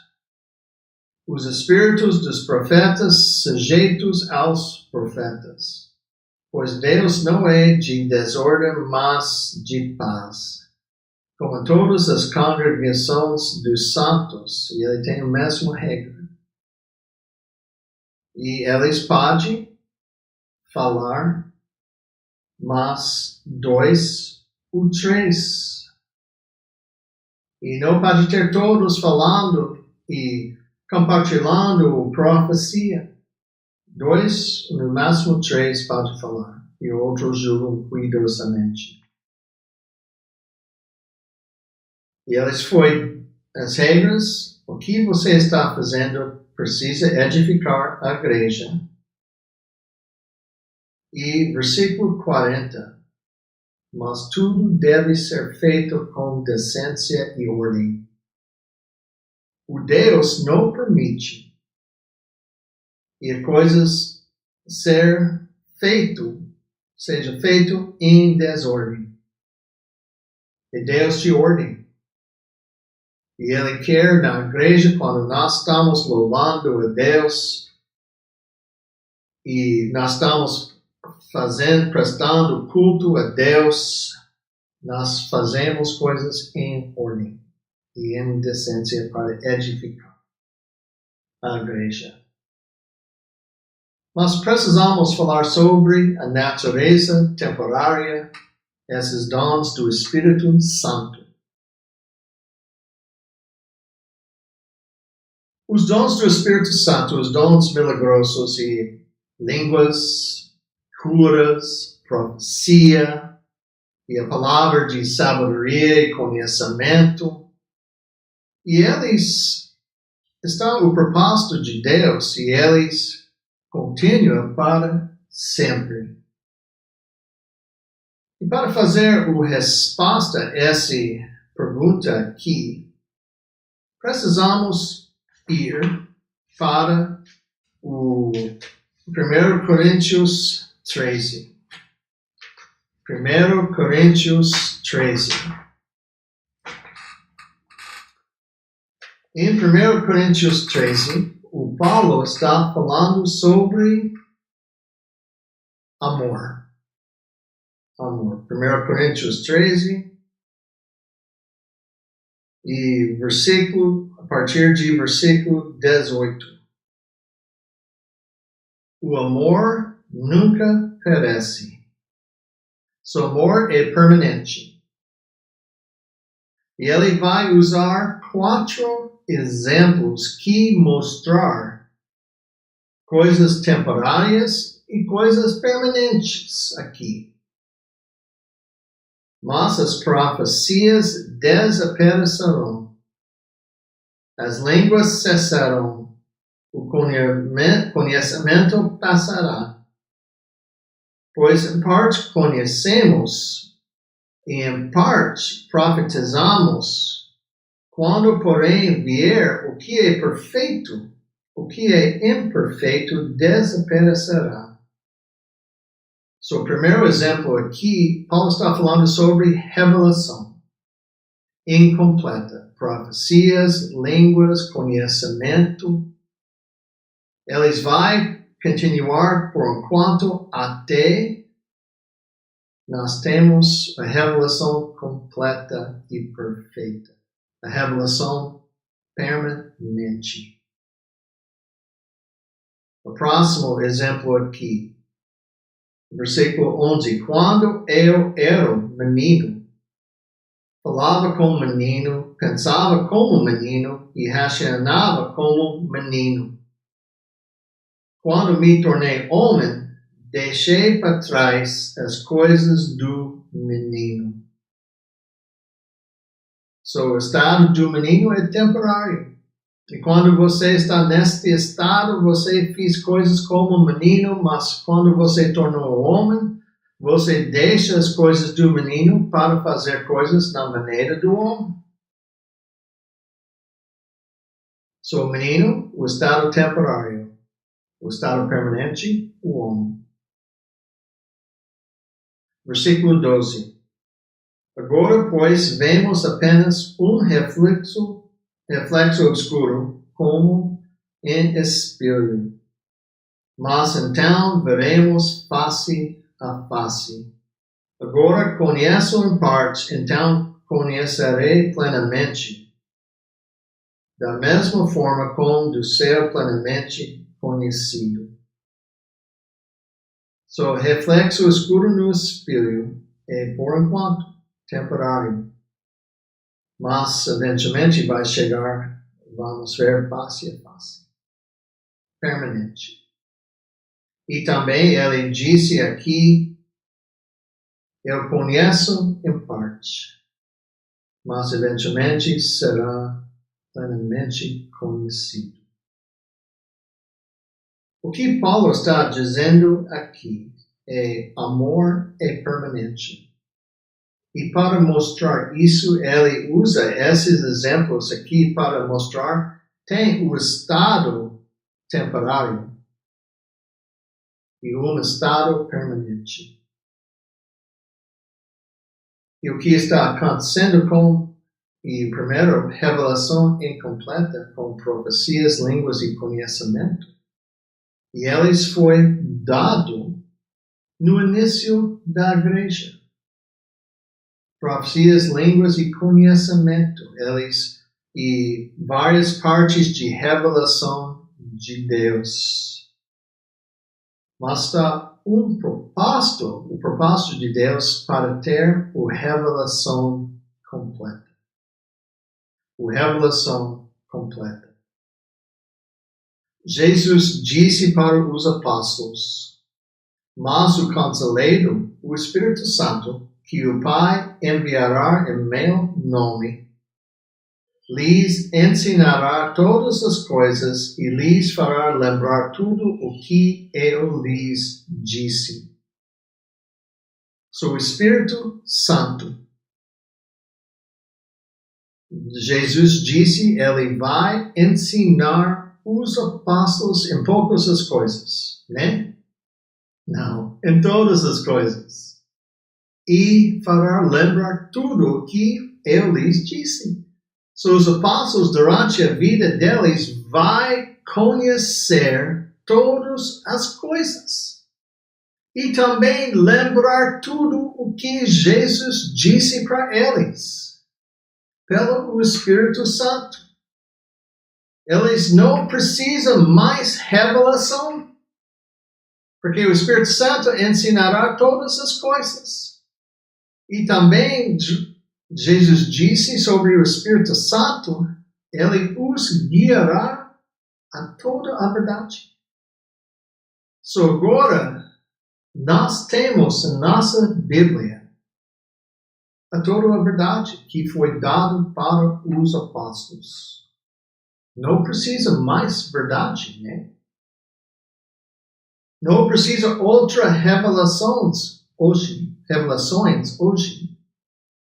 A: Os espíritos dos profetas sujeitos aos profetas, pois Deus não é de desordem, mas de paz. Como todas as congregações dos santos, e ele tem a mesma regra. E eles podem falar, mas 2 ou 3. E não pode ter todos falando e compartilhando profecia. 2, no máximo 3 pode falar. E outros julgam cuidadosamente. E eles foi as regras, o que você está fazendo precisa edificar a igreja. E versículo 40, mas tudo deve ser feito com decência e ordem. O Deus não permite e coisas seja feito em desordem. E Deus te ordem. E Ele quer na igreja, quando nós estamos louvando a Deus, e nós estamos prestando culto a Deus, nós fazemos coisas em ordem e em decência para edificar a igreja. Mas precisamos falar sobre a natureza temporária, esses dons do Espírito Santo. Os dons do Espírito Santo, os dons milagrosos e línguas, curas, profecia, e a palavra de sabedoria e conhecimento. E eles estão o propósito de Deus e eles continuam para sempre. E para fazer a resposta a essa pergunta aqui, precisamos ir para o 1 Coríntios 13. 1 Coríntios 13. Em 1 Coríntios 13, o Paulo está falando sobre amor. Amor. 1 Coríntios 13. E a partir de versículo 18. O amor nunca perece. Seu amor é permanente. E ele vai usar 4 exemplos que mostrar coisas temporárias e coisas permanentes aqui. Mas as profecias desaparecerão. As línguas cessarão. O conhecimento passará. Pois em parte conhecemos e em parte profetizamos. Quando, porém, vier o que é perfeito, o que é imperfeito desaparecerá. O primeiro exemplo aqui, Paulo está falando sobre revelação incompleta. Profecias, línguas, conhecimento. Eles vão continuar por enquanto até nós temos a revelação completa e perfeita. A revelação permanente. O próximo exemplo aqui, versículo 11. Quando eu era menino, falava como menino, pensava como menino e raciocinava como menino. Quando me tornei homem, deixei para trás as coisas do menino. O estado do menino é temporário. E quando você está neste estado, você fez coisas como menino, mas quando você tornou homem, você deixa as coisas do menino para fazer coisas na maneira do homem. O menino, o estado temporário. O estado permanente, o homem. Versículo 12. Agora, pois, vemos apenas reflexo obscuro, como em espelho. Mas então veremos face a face. Agora conheço em parte, então conhecerei plenamente. Da mesma forma como do ser plenamente conhecido. Reflexo escuro no espelho é, por enquanto, temporário. Mas, eventualmente, vai chegar, vamos ver face a face. Permanente. E também ele disse aqui, eu conheço em parte. mas eventualmente será plenamente conhecido. O que Paulo está dizendo aqui é amor é permanente. E para mostrar isso, ele usa esses exemplos aqui para mostrar tem o estado temporário e um estado permanente. E o que está acontecendo com, e primeiro, revelação incompleta com profecias, línguas e conhecimento. E eles foi dado no início da igreja. Profecias, línguas e conhecimento. Eles e várias partes de revelação de Deus. Mas está o propósito de Deus para ter a revelação completa. A revelação completa. Jesus disse para os apóstolos, mas o Conselheiro, o Espírito Santo, que o Pai enviará em meu nome, lhes ensinará todas as coisas e lhes fará lembrar tudo o que eu lhes disse. O Espírito Santo. Jesus disse, ele vai ensinar os apóstolos em poucas as coisas, né? Não, em todas as coisas. E fará lembrar tudo o que eu lhes disse. Os apóstolos, durante a vida deles, vai conhecer todas as coisas. E também lembrar tudo o que Jesus disse para eles. Pelo Espírito Santo. Eles não precisam mais revelação. Porque o Espírito Santo ensinará todas as coisas. E também Jesus disse sobre o Espírito Santo, ele os guiará a toda a verdade. Agora, nós temos em nossa Bíblia a toda a verdade que foi dada para os apóstolos. Não precisa mais verdade, né? Não precisa outras revelações hoje,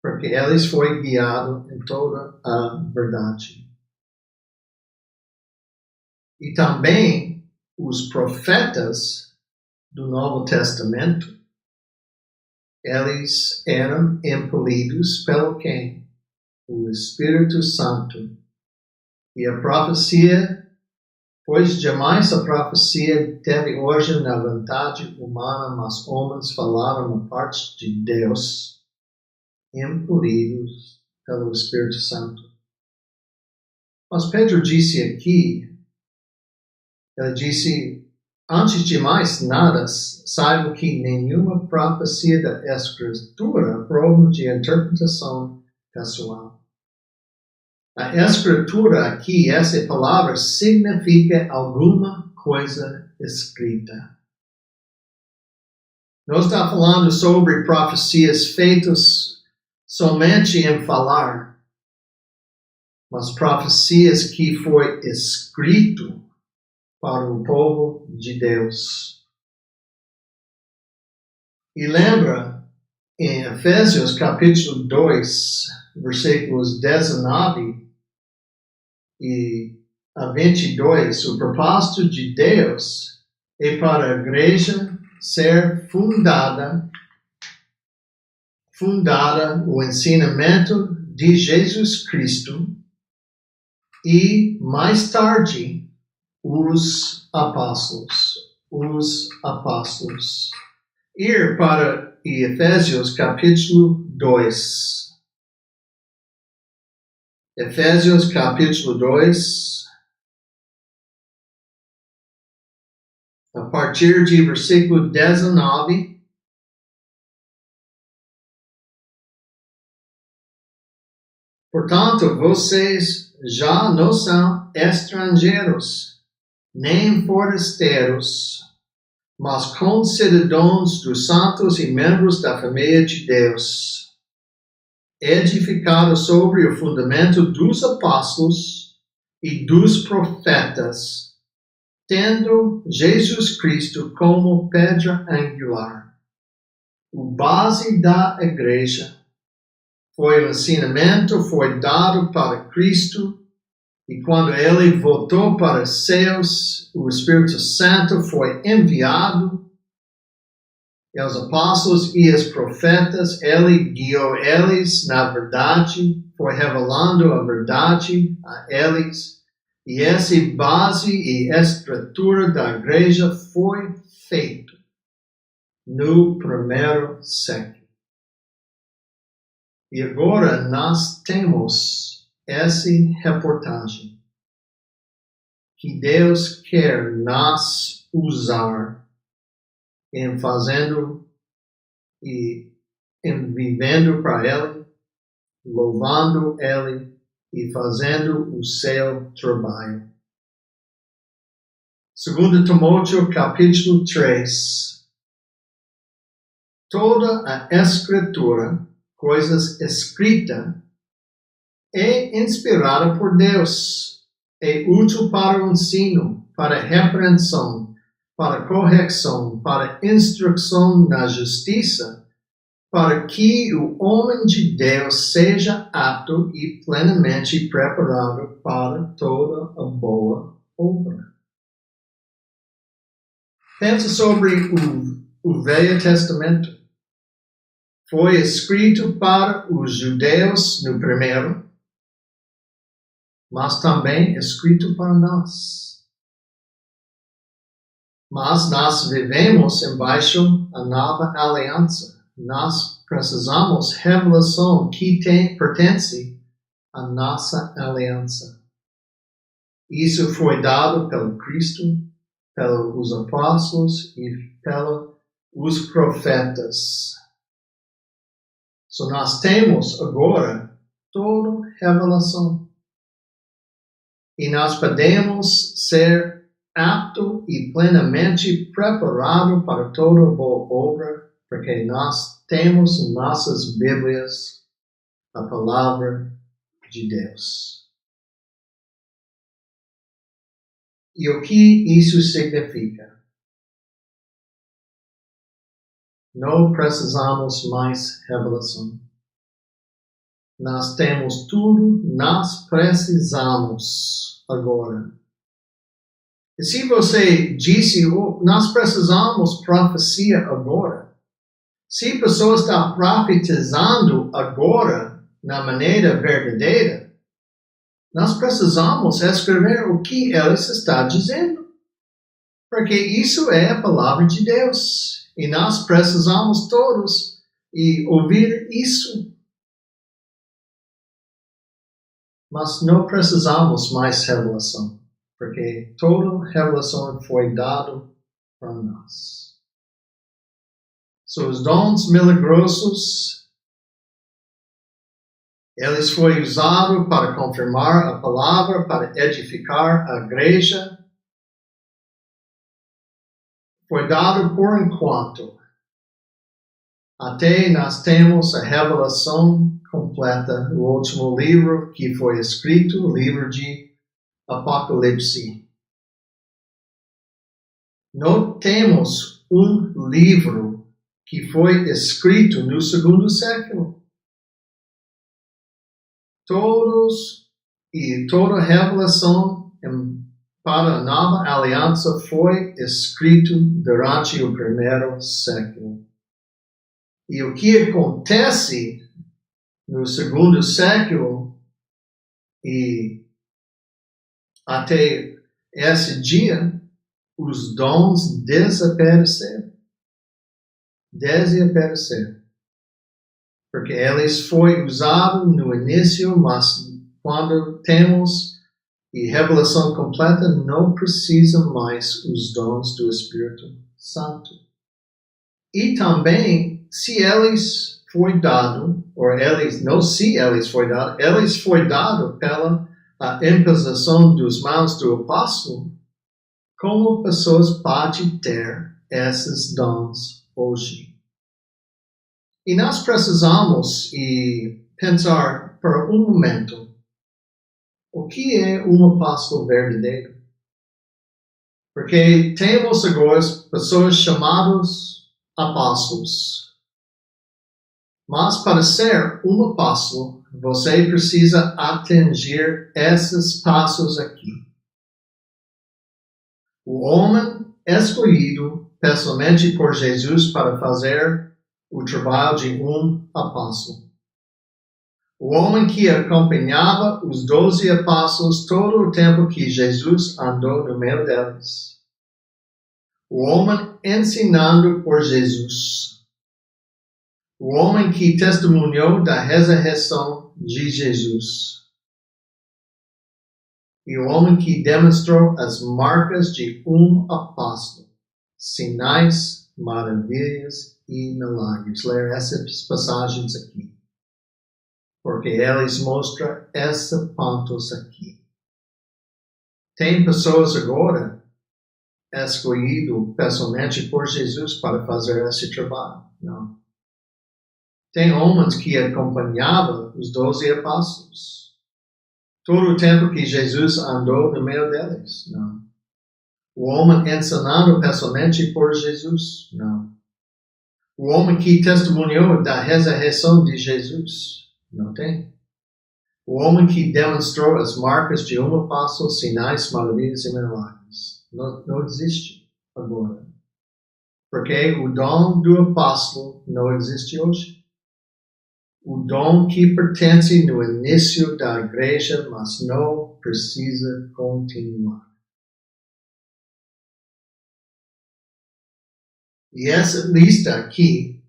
A: porque eles foram guiados em toda a verdade. E também os profetas do Novo Testamento, eles eram impelidos pelo quem? O Espírito Santo. E a profecia, pois jamais a profecia teve origem na vontade humana, mas homens falaram a parte de Deus, impelidos pelo Espírito Santo. Mas Pedro disse aqui, ele disse, antes de mais nada, saiba que nenhuma profecia da Escritura prova de interpretação pessoal. A Escritura aqui, essa palavra, significa alguma coisa escrita. Não está falando sobre profecias feitas somente em falar, mas profecias que foi escrito para o povo de Deus. E lembra, em Efésios capítulo 2, versículos 19 e a 22, o propósito de Deus é para a igreja ser fundada o ensinamento de Jesus Cristo e mais tarde os apóstolos. Ir para Efésios capítulo 2. Efésios capítulo 2. A partir de versículo 19. Portanto, vocês já não são estrangeiros, nem forasteiros, mas concidadãos dos santos e membros da família de Deus, edificado sobre o fundamento dos apóstolos e dos profetas, tendo Jesus Cristo como pedra angular. O base da igreja foi o ensinamento, foi dado para Cristo, e quando ele voltou para os céus, o Espírito Santo foi enviado. E os apóstolos e os profetas, ele guiou eles na verdade, foi revelando a verdade a eles. E essa base e estrutura da igreja foi feita no primeiro século. E agora nós temos essa reportagem que Deus quer nos usar em fazendo e em vivendo para Ele, louvando Ele e fazendo o seu trabalho. 2 Timóteo capítulo 3. Toda a Escritura, coisas escritas, é inspirada por Deus, é útil para o ensino, para a repreensão, para a correção, para a instrução na justiça, para que o homem de Deus seja apto e plenamente preparado para toda a boa obra. Pensa sobre o Velho Testamento. Foi escrito para os judeus no primeiro, mas também escrito para nós. Mas nós vivemos embaixo da nova aliança. Nós precisamos revelação que pertence à nossa aliança. Isso foi dado pelo Cristo, pelos apóstolos e pelos profetas. So nós temos agora toda revelação. E nós podemos ser apto e plenamente preparado para toda boa obra, porque nós temos em nossas Bíblias a palavra de Deus. E o que isso significa? Não precisamos mais revelação. Nós temos tudo, nós precisamos agora. E se você disse, nós precisamos profecia agora. Se a pessoa está profetizando agora, na maneira verdadeira, nós precisamos escrever o que ela está dizendo. Porque isso é a palavra de Deus. E nós precisamos todos ouvir isso. Mas não precisamos mais revelação, porque toda revelação foi dada para nós. Os dons milagrosos, eles foram usados para confirmar a palavra, para edificar a igreja. Foi dado por enquanto. Até nós temos a revelação completa, o último livro que foi escrito, o livro de Apocalipse. Não temos um livro que foi escrito no segundo século. Toda revelação para a nova aliança foi escrito durante o primeiro século. E o que acontece no segundo século e até esse dia, os dons desapareceram. Porque eles foram usados no início, mas quando temos a revelação completa, não precisa mais os dons do Espírito Santo. E também, se eles foi dado, ou eles, não se eles foi dado, eles foi dado pela imposição dos mãos do apóstolo, como pessoas podem ter esses dons hoje. E nós precisamos pensar por um momento o que é um apóstolo verdadeiro. Porque temos agora pessoas chamadas apóstolos. Mas para ser um apóstolo, você precisa atingir esses passos aqui. O homem escolhido pessoalmente por Jesus para fazer o trabalho de um apóstolo. O homem que acompanhava os 12 apóstolos todo o tempo que Jesus andou no meio deles. O homem ensinando por Jesus. O homem que testemunhou da ressurreição de Jesus. E o homem que demonstrou as marcas de um apóstolo. Sinais, maravilhas e milagres. Ler essas passagens aqui. Porque eles mostram esses pontos aqui. Tem pessoas agora escolhidas pessoalmente por Jesus para fazer esse trabalho? Não. Tem homens que acompanhavam os 12 apóstolos. Todo o tempo que Jesus andou no meio deles? Não. O homem ensinado pessoalmente por Jesus? Não. O homem que testemunhou da ressurreição de Jesus? Não tem. O homem que demonstrou as marcas de um apóstolo, sinais, maravilhas e milagres. Não existe agora. Porque o dom do apóstolo não existe hoje. O dom que pertence no início da igreja, mas não precisa continuar. E essa lista aqui,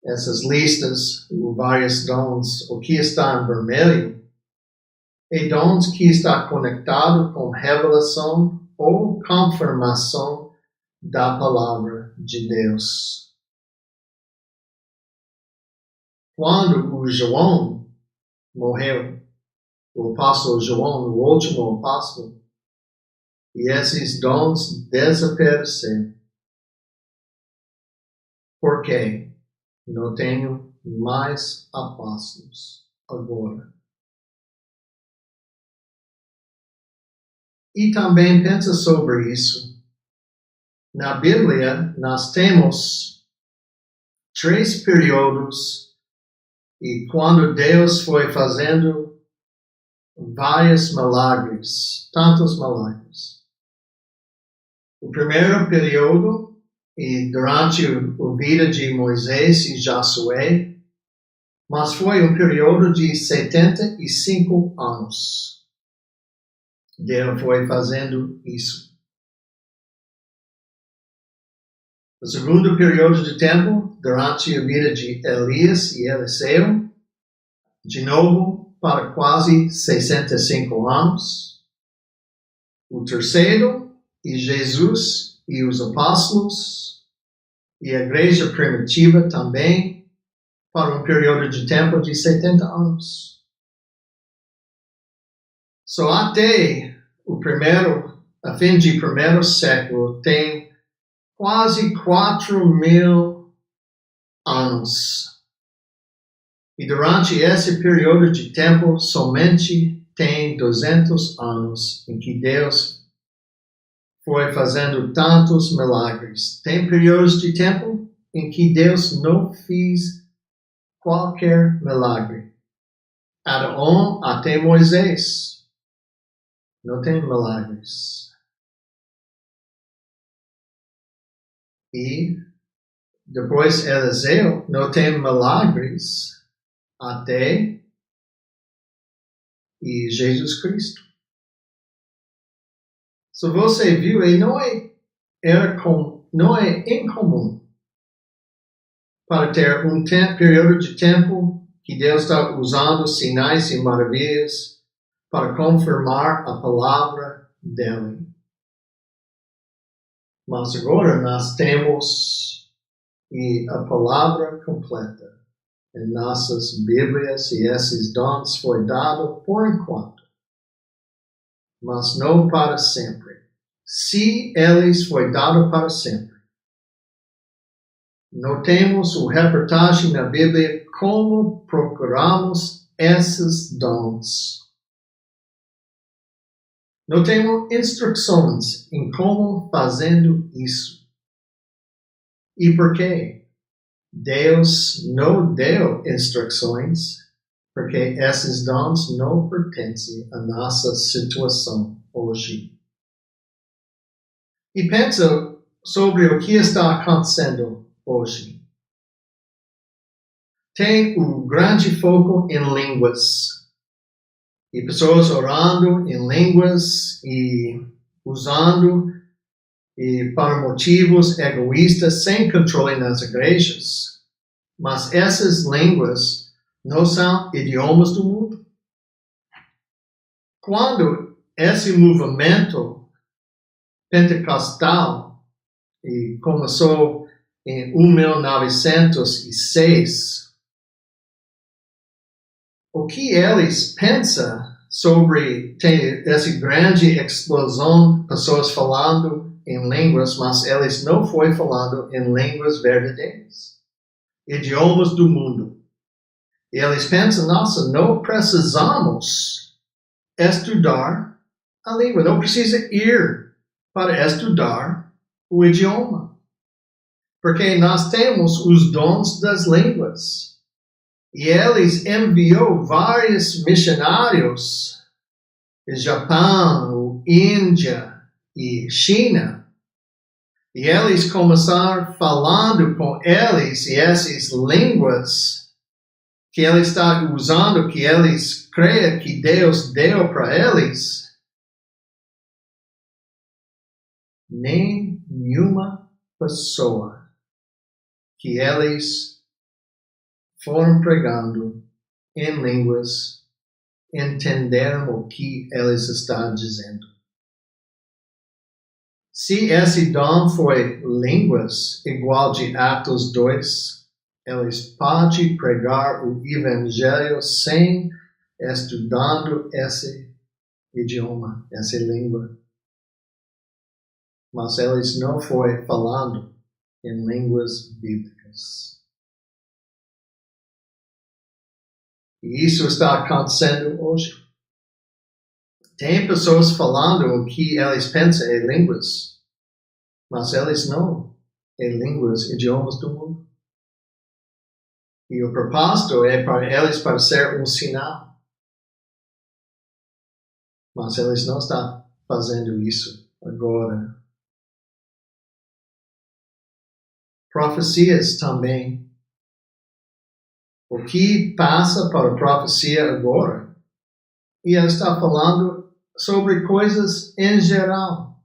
A: essas listas, vários dons, o que está em vermelho, é dons que está conectado com revelação ou confirmação da palavra de Deus. Quando o João morreu, o apóstolo João, o último apóstolo, e esses dons desapareceram. Por quê? Não tenho mais apóstolos agora. E também pensa sobre isso. Na Bíblia, nós temos 3 períodos e quando Deus foi fazendo vários milagres, tantos milagres. O primeiro período, e durante a vida de Moisés e Josué, mas foi um período de 75 anos. Deus foi fazendo isso. O segundo período de tempo, durante a vida de Elias e Eliseu, de novo para quase 65 anos. O terceiro, e Jesus e os apóstolos, e a igreja primitiva também, para um período de tempo de 70 anos. Só até a fim de primeiro século, tem quase 4.000 anos. E durante esse período de tempo, somente tem 200 anos em que Deus foi fazendo tantos milagres. Tem períodos de tempo em que Deus não fez qualquer milagre. Abraão até Moisés não tem milagres. E depois Eliseu não tem milagres até e Jesus Cristo. Se você viu, não é incomum para ter um período de tempo que Deus está usando sinais e maravilhas para confirmar a palavra dele. Mas agora nós temos a palavra completa em nossas Bíblias e esses dons foi dado por enquanto, mas não para sempre. Se eles foi dado para sempre. Notemos o reportagem na Bíblia como procuramos esses dons. Não temos instruções em como fazendo isso. E por quê? Deus não deu instruções, porque esses dons não pertencem à nossa situação hoje. E pensa sobre o que está acontecendo hoje. Tem um grande foco em línguas. E pessoas orando em línguas e usando para motivos egoístas sem controle nas igrejas. Mas essas línguas não são idiomas do mundo. Quando esse movimento pentecostal começou em 1906, o que eles pensam sobre essa grande explosão de pessoas falando em línguas, mas eles não foram falando em línguas verdadeiras, idiomas do mundo. E eles pensam, nossa, não precisamos estudar a língua, não precisa ir para estudar o idioma, porque nós temos os dons das línguas. E eles enviou vários missionários do Japão, Índia e China. E eles começaram falando com eles e essas línguas que eles estavam usando, que eles creem que Deus deu para eles. Nenhuma pessoa que eles foram pregando em línguas, entenderam o que eles estavam dizendo. Se esse dom foi línguas, igual de Atos 2, eles podem pregar o evangelho sem estudando esse idioma, essa língua. Mas eles não foram falando em línguas bíblicas. E isso está acontecendo hoje. Tem pessoas falando o que eles pensam em línguas, mas eles não em línguas, idiomas do mundo. E o propósito é para eles para ser um sinal. Mas eles não estão fazendo isso agora. Profecias também. O que passa para a profecia agora? E ela está falando sobre coisas em geral.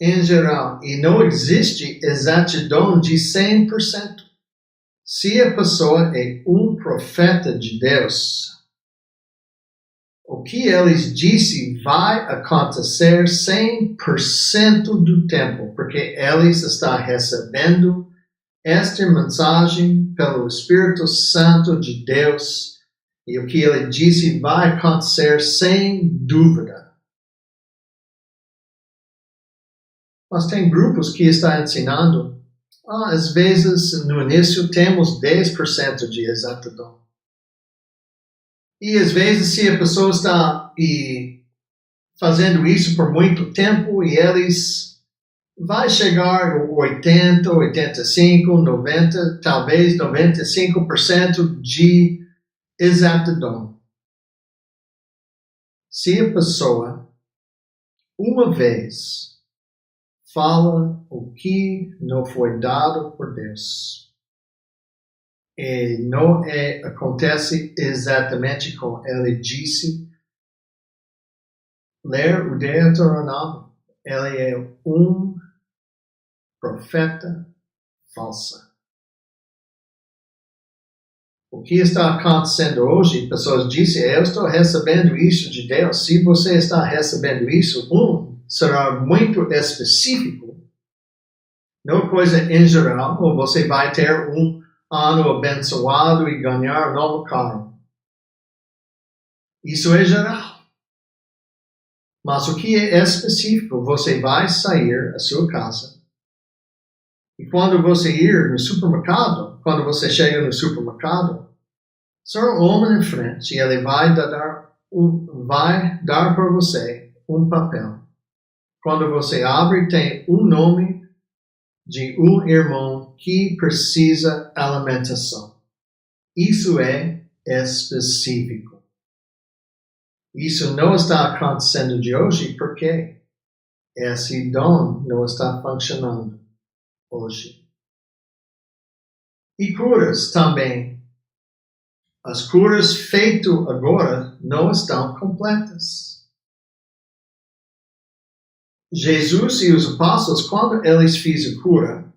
A: Em geral. E não existe exatidão de 100%. Se a pessoa é um profeta de Deus, o que eles dizem vai acontecer 100% do tempo, porque eles estão recebendo esta mensagem pelo Espírito Santo de Deus, e o que ele disse vai acontecer sem dúvida. Mas tem grupos que estão ensinando, às vezes no início temos 10% de exatidão. E às vezes se a pessoa está fazendo isso por muito tempo e eles vai chegar a 80, 85, 90, talvez 95% de exatidão. Se a pessoa, uma vez, fala o que não foi dado por Deus, e não acontece exatamente como ele disse, ler o Deuteronômio, ele é um profeta falsa. O que está acontecendo hoje, pessoas dizem, eu estou recebendo isso de Deus. Se você está recebendo isso, será muito específico, não coisa em geral, ou você vai ter um ano abençoado e ganhar um novo carro. Isso é geral. Mas o que é específico, você vai sair da sua casa. E quando você ir no supermercado, quando você chega no supermercado, Só um homem em frente e ele vai dar para você um papel. Quando você abre, tem um nome de um irmão que precisa alimentação. Isso é específico. Isso não está acontecendo de hoje porque esse dom não está funcionando hoje. E curas também. As curas feitas agora não estão completas. Jesus e os apóstolos, quando eles fizeram cura,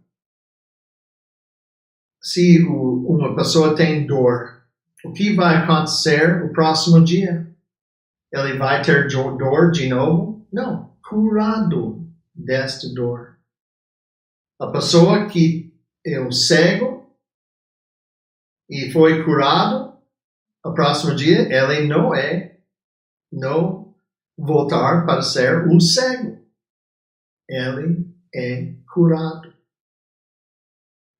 A: se uma pessoa tem dor, o que vai acontecer no próximo dia? Ele vai ter dor de novo? Não, curado desta dor. A pessoa que é um cego e foi curado, no próximo dia ele não voltar para ser um cego. Ele é curado.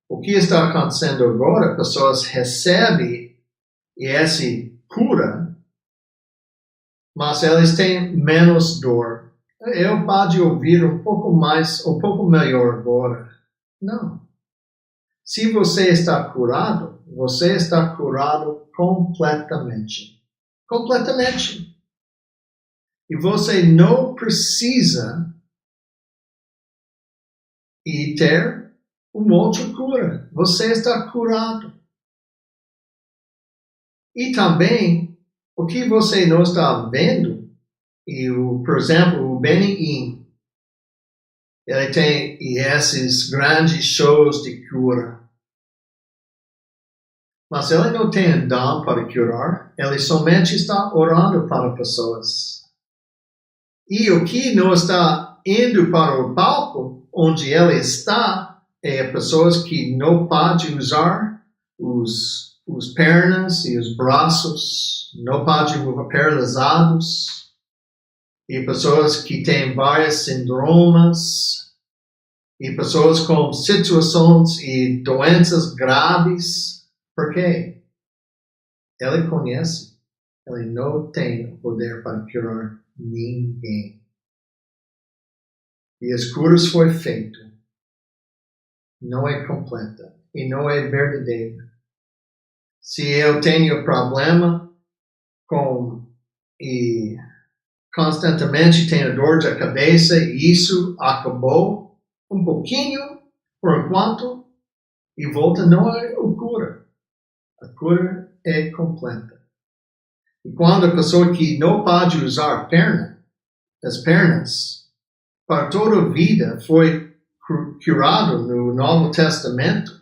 A: O que está acontecendo agora? Pessoas recebem essa cura, mas eles têm menos dor. Eu posso ouvir um pouco melhor agora. Não. Se você está curado completamente. Completamente. E você não precisa ter uma outra cura. Você está curado. E também, o que você não está vendo, por exemplo, o Benny ele tem esses grandes shows de cura. Mas ele não tem dom para curar, ele somente está orando para pessoas. E o que não está indo para o palco, onde ele está, é pessoas que não podem usar os pernas e os braços, não podem mover paralisados, e pessoas que têm vários síndromes, e pessoas com situações e doenças graves. Por quê? Ele conhece, ele não tem o poder para curar ninguém. E as curas foi feito. Não é completa e não é verdadeira. Se eu tenho problema e constantemente tenho dor de cabeça e isso acabou um pouquinho por enquanto e volta, não é a cura. A cura é completa. E quando a pessoa que não pode usar as pernas, para toda a vida foi curado no Novo Testamento,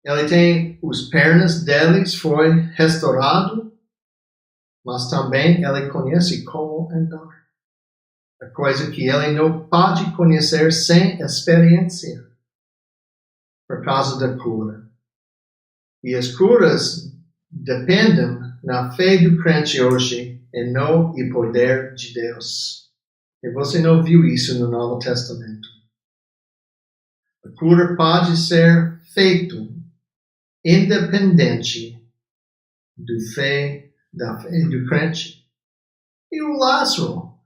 A: ele tem as pernas deles foi restaurado, mas também ele conhece como andar. A coisa que ele não pode conhecer sem experiência, por causa da cura. E as curas dependem na fé do crente hoje e no poder de Deus. E você não viu isso no Novo Testamento. A cura pode ser feita independente da fé do crente. E o Lázaro,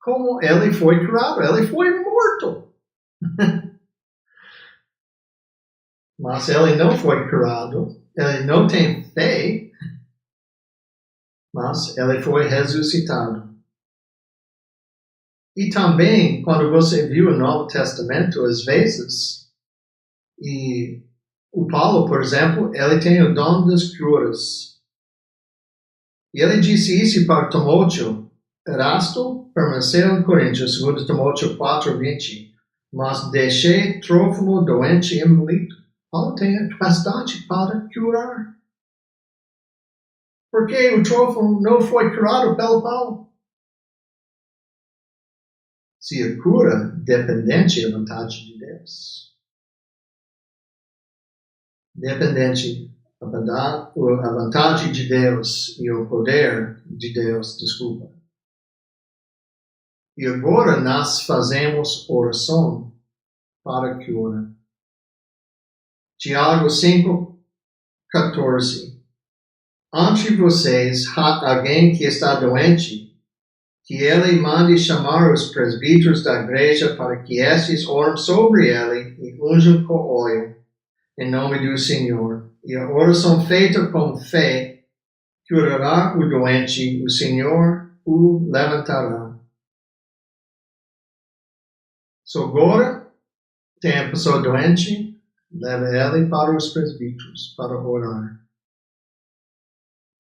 A: como ele foi curado? Ele foi morto. Mas ele não foi curado. Ele não tem fé, mas ele foi ressuscitado. E também, quando você viu o Novo Testamento, às vezes, e o Paulo, por exemplo, ele tem o dom das curas. E ele disse isso para Timóteo. Erasto permaneceu em Corinto, segundo Timóteo 4:20. Mas deixei Trófimo doente e malito. Paulo tem a capacidade para curar. Porque o Trófimo não foi curado pelo Paulo. Se a cura dependente da vontade de Deus. Dependente da vontade de Deus e o poder de Deus, desculpa. E agora nós fazemos oração para a cura. Tiago 5:14. entre vocês há alguém que está doente, que ele mande chamar os presbíteros da igreja para que estes orem sobre ele e unjam com óleo, em nome do Senhor. E a oração feita com fé curará o doente, o Senhor o levantará. So agora, tem a pessoa doente, leva ele para os presbíteros para orar.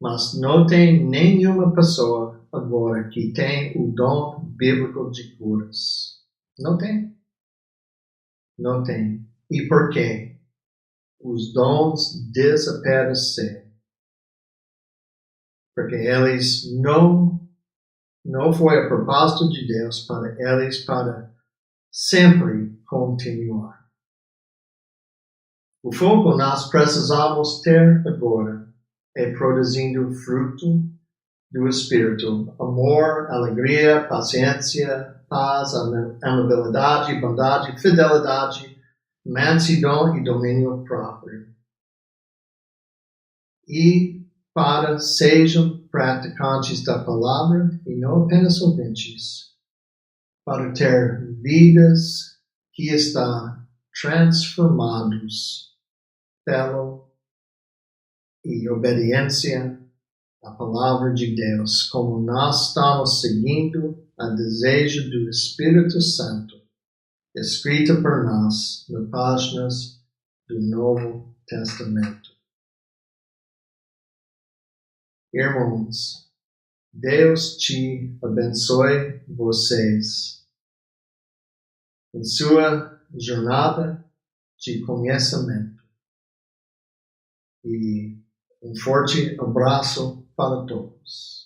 A: Mas não tem nenhuma pessoa agora que tem o dom bíblico de curas. Não tem. Não tem. E por quê? Os dons desapareceram. Porque eles não foi a propósito de Deus para eles para sempre continuar. O foco nós precisamos ter agora é produzindo fruto do Espírito, amor, alegria, paciência, paz, amabilidade, bondade, fidelidade, mansidão e domínio próprio. E para sejam praticantes da palavra e não apenas ouvintes, para ter vidas que estão transformados pela e obediência à palavra de Deus, como nós estamos seguindo a desejo do Espírito Santo, escrita por nós nas páginas do Novo Testamento. Irmãos, Deus te abençoe vocês em sua jornada de conhecimento. E um forte abraço para todos.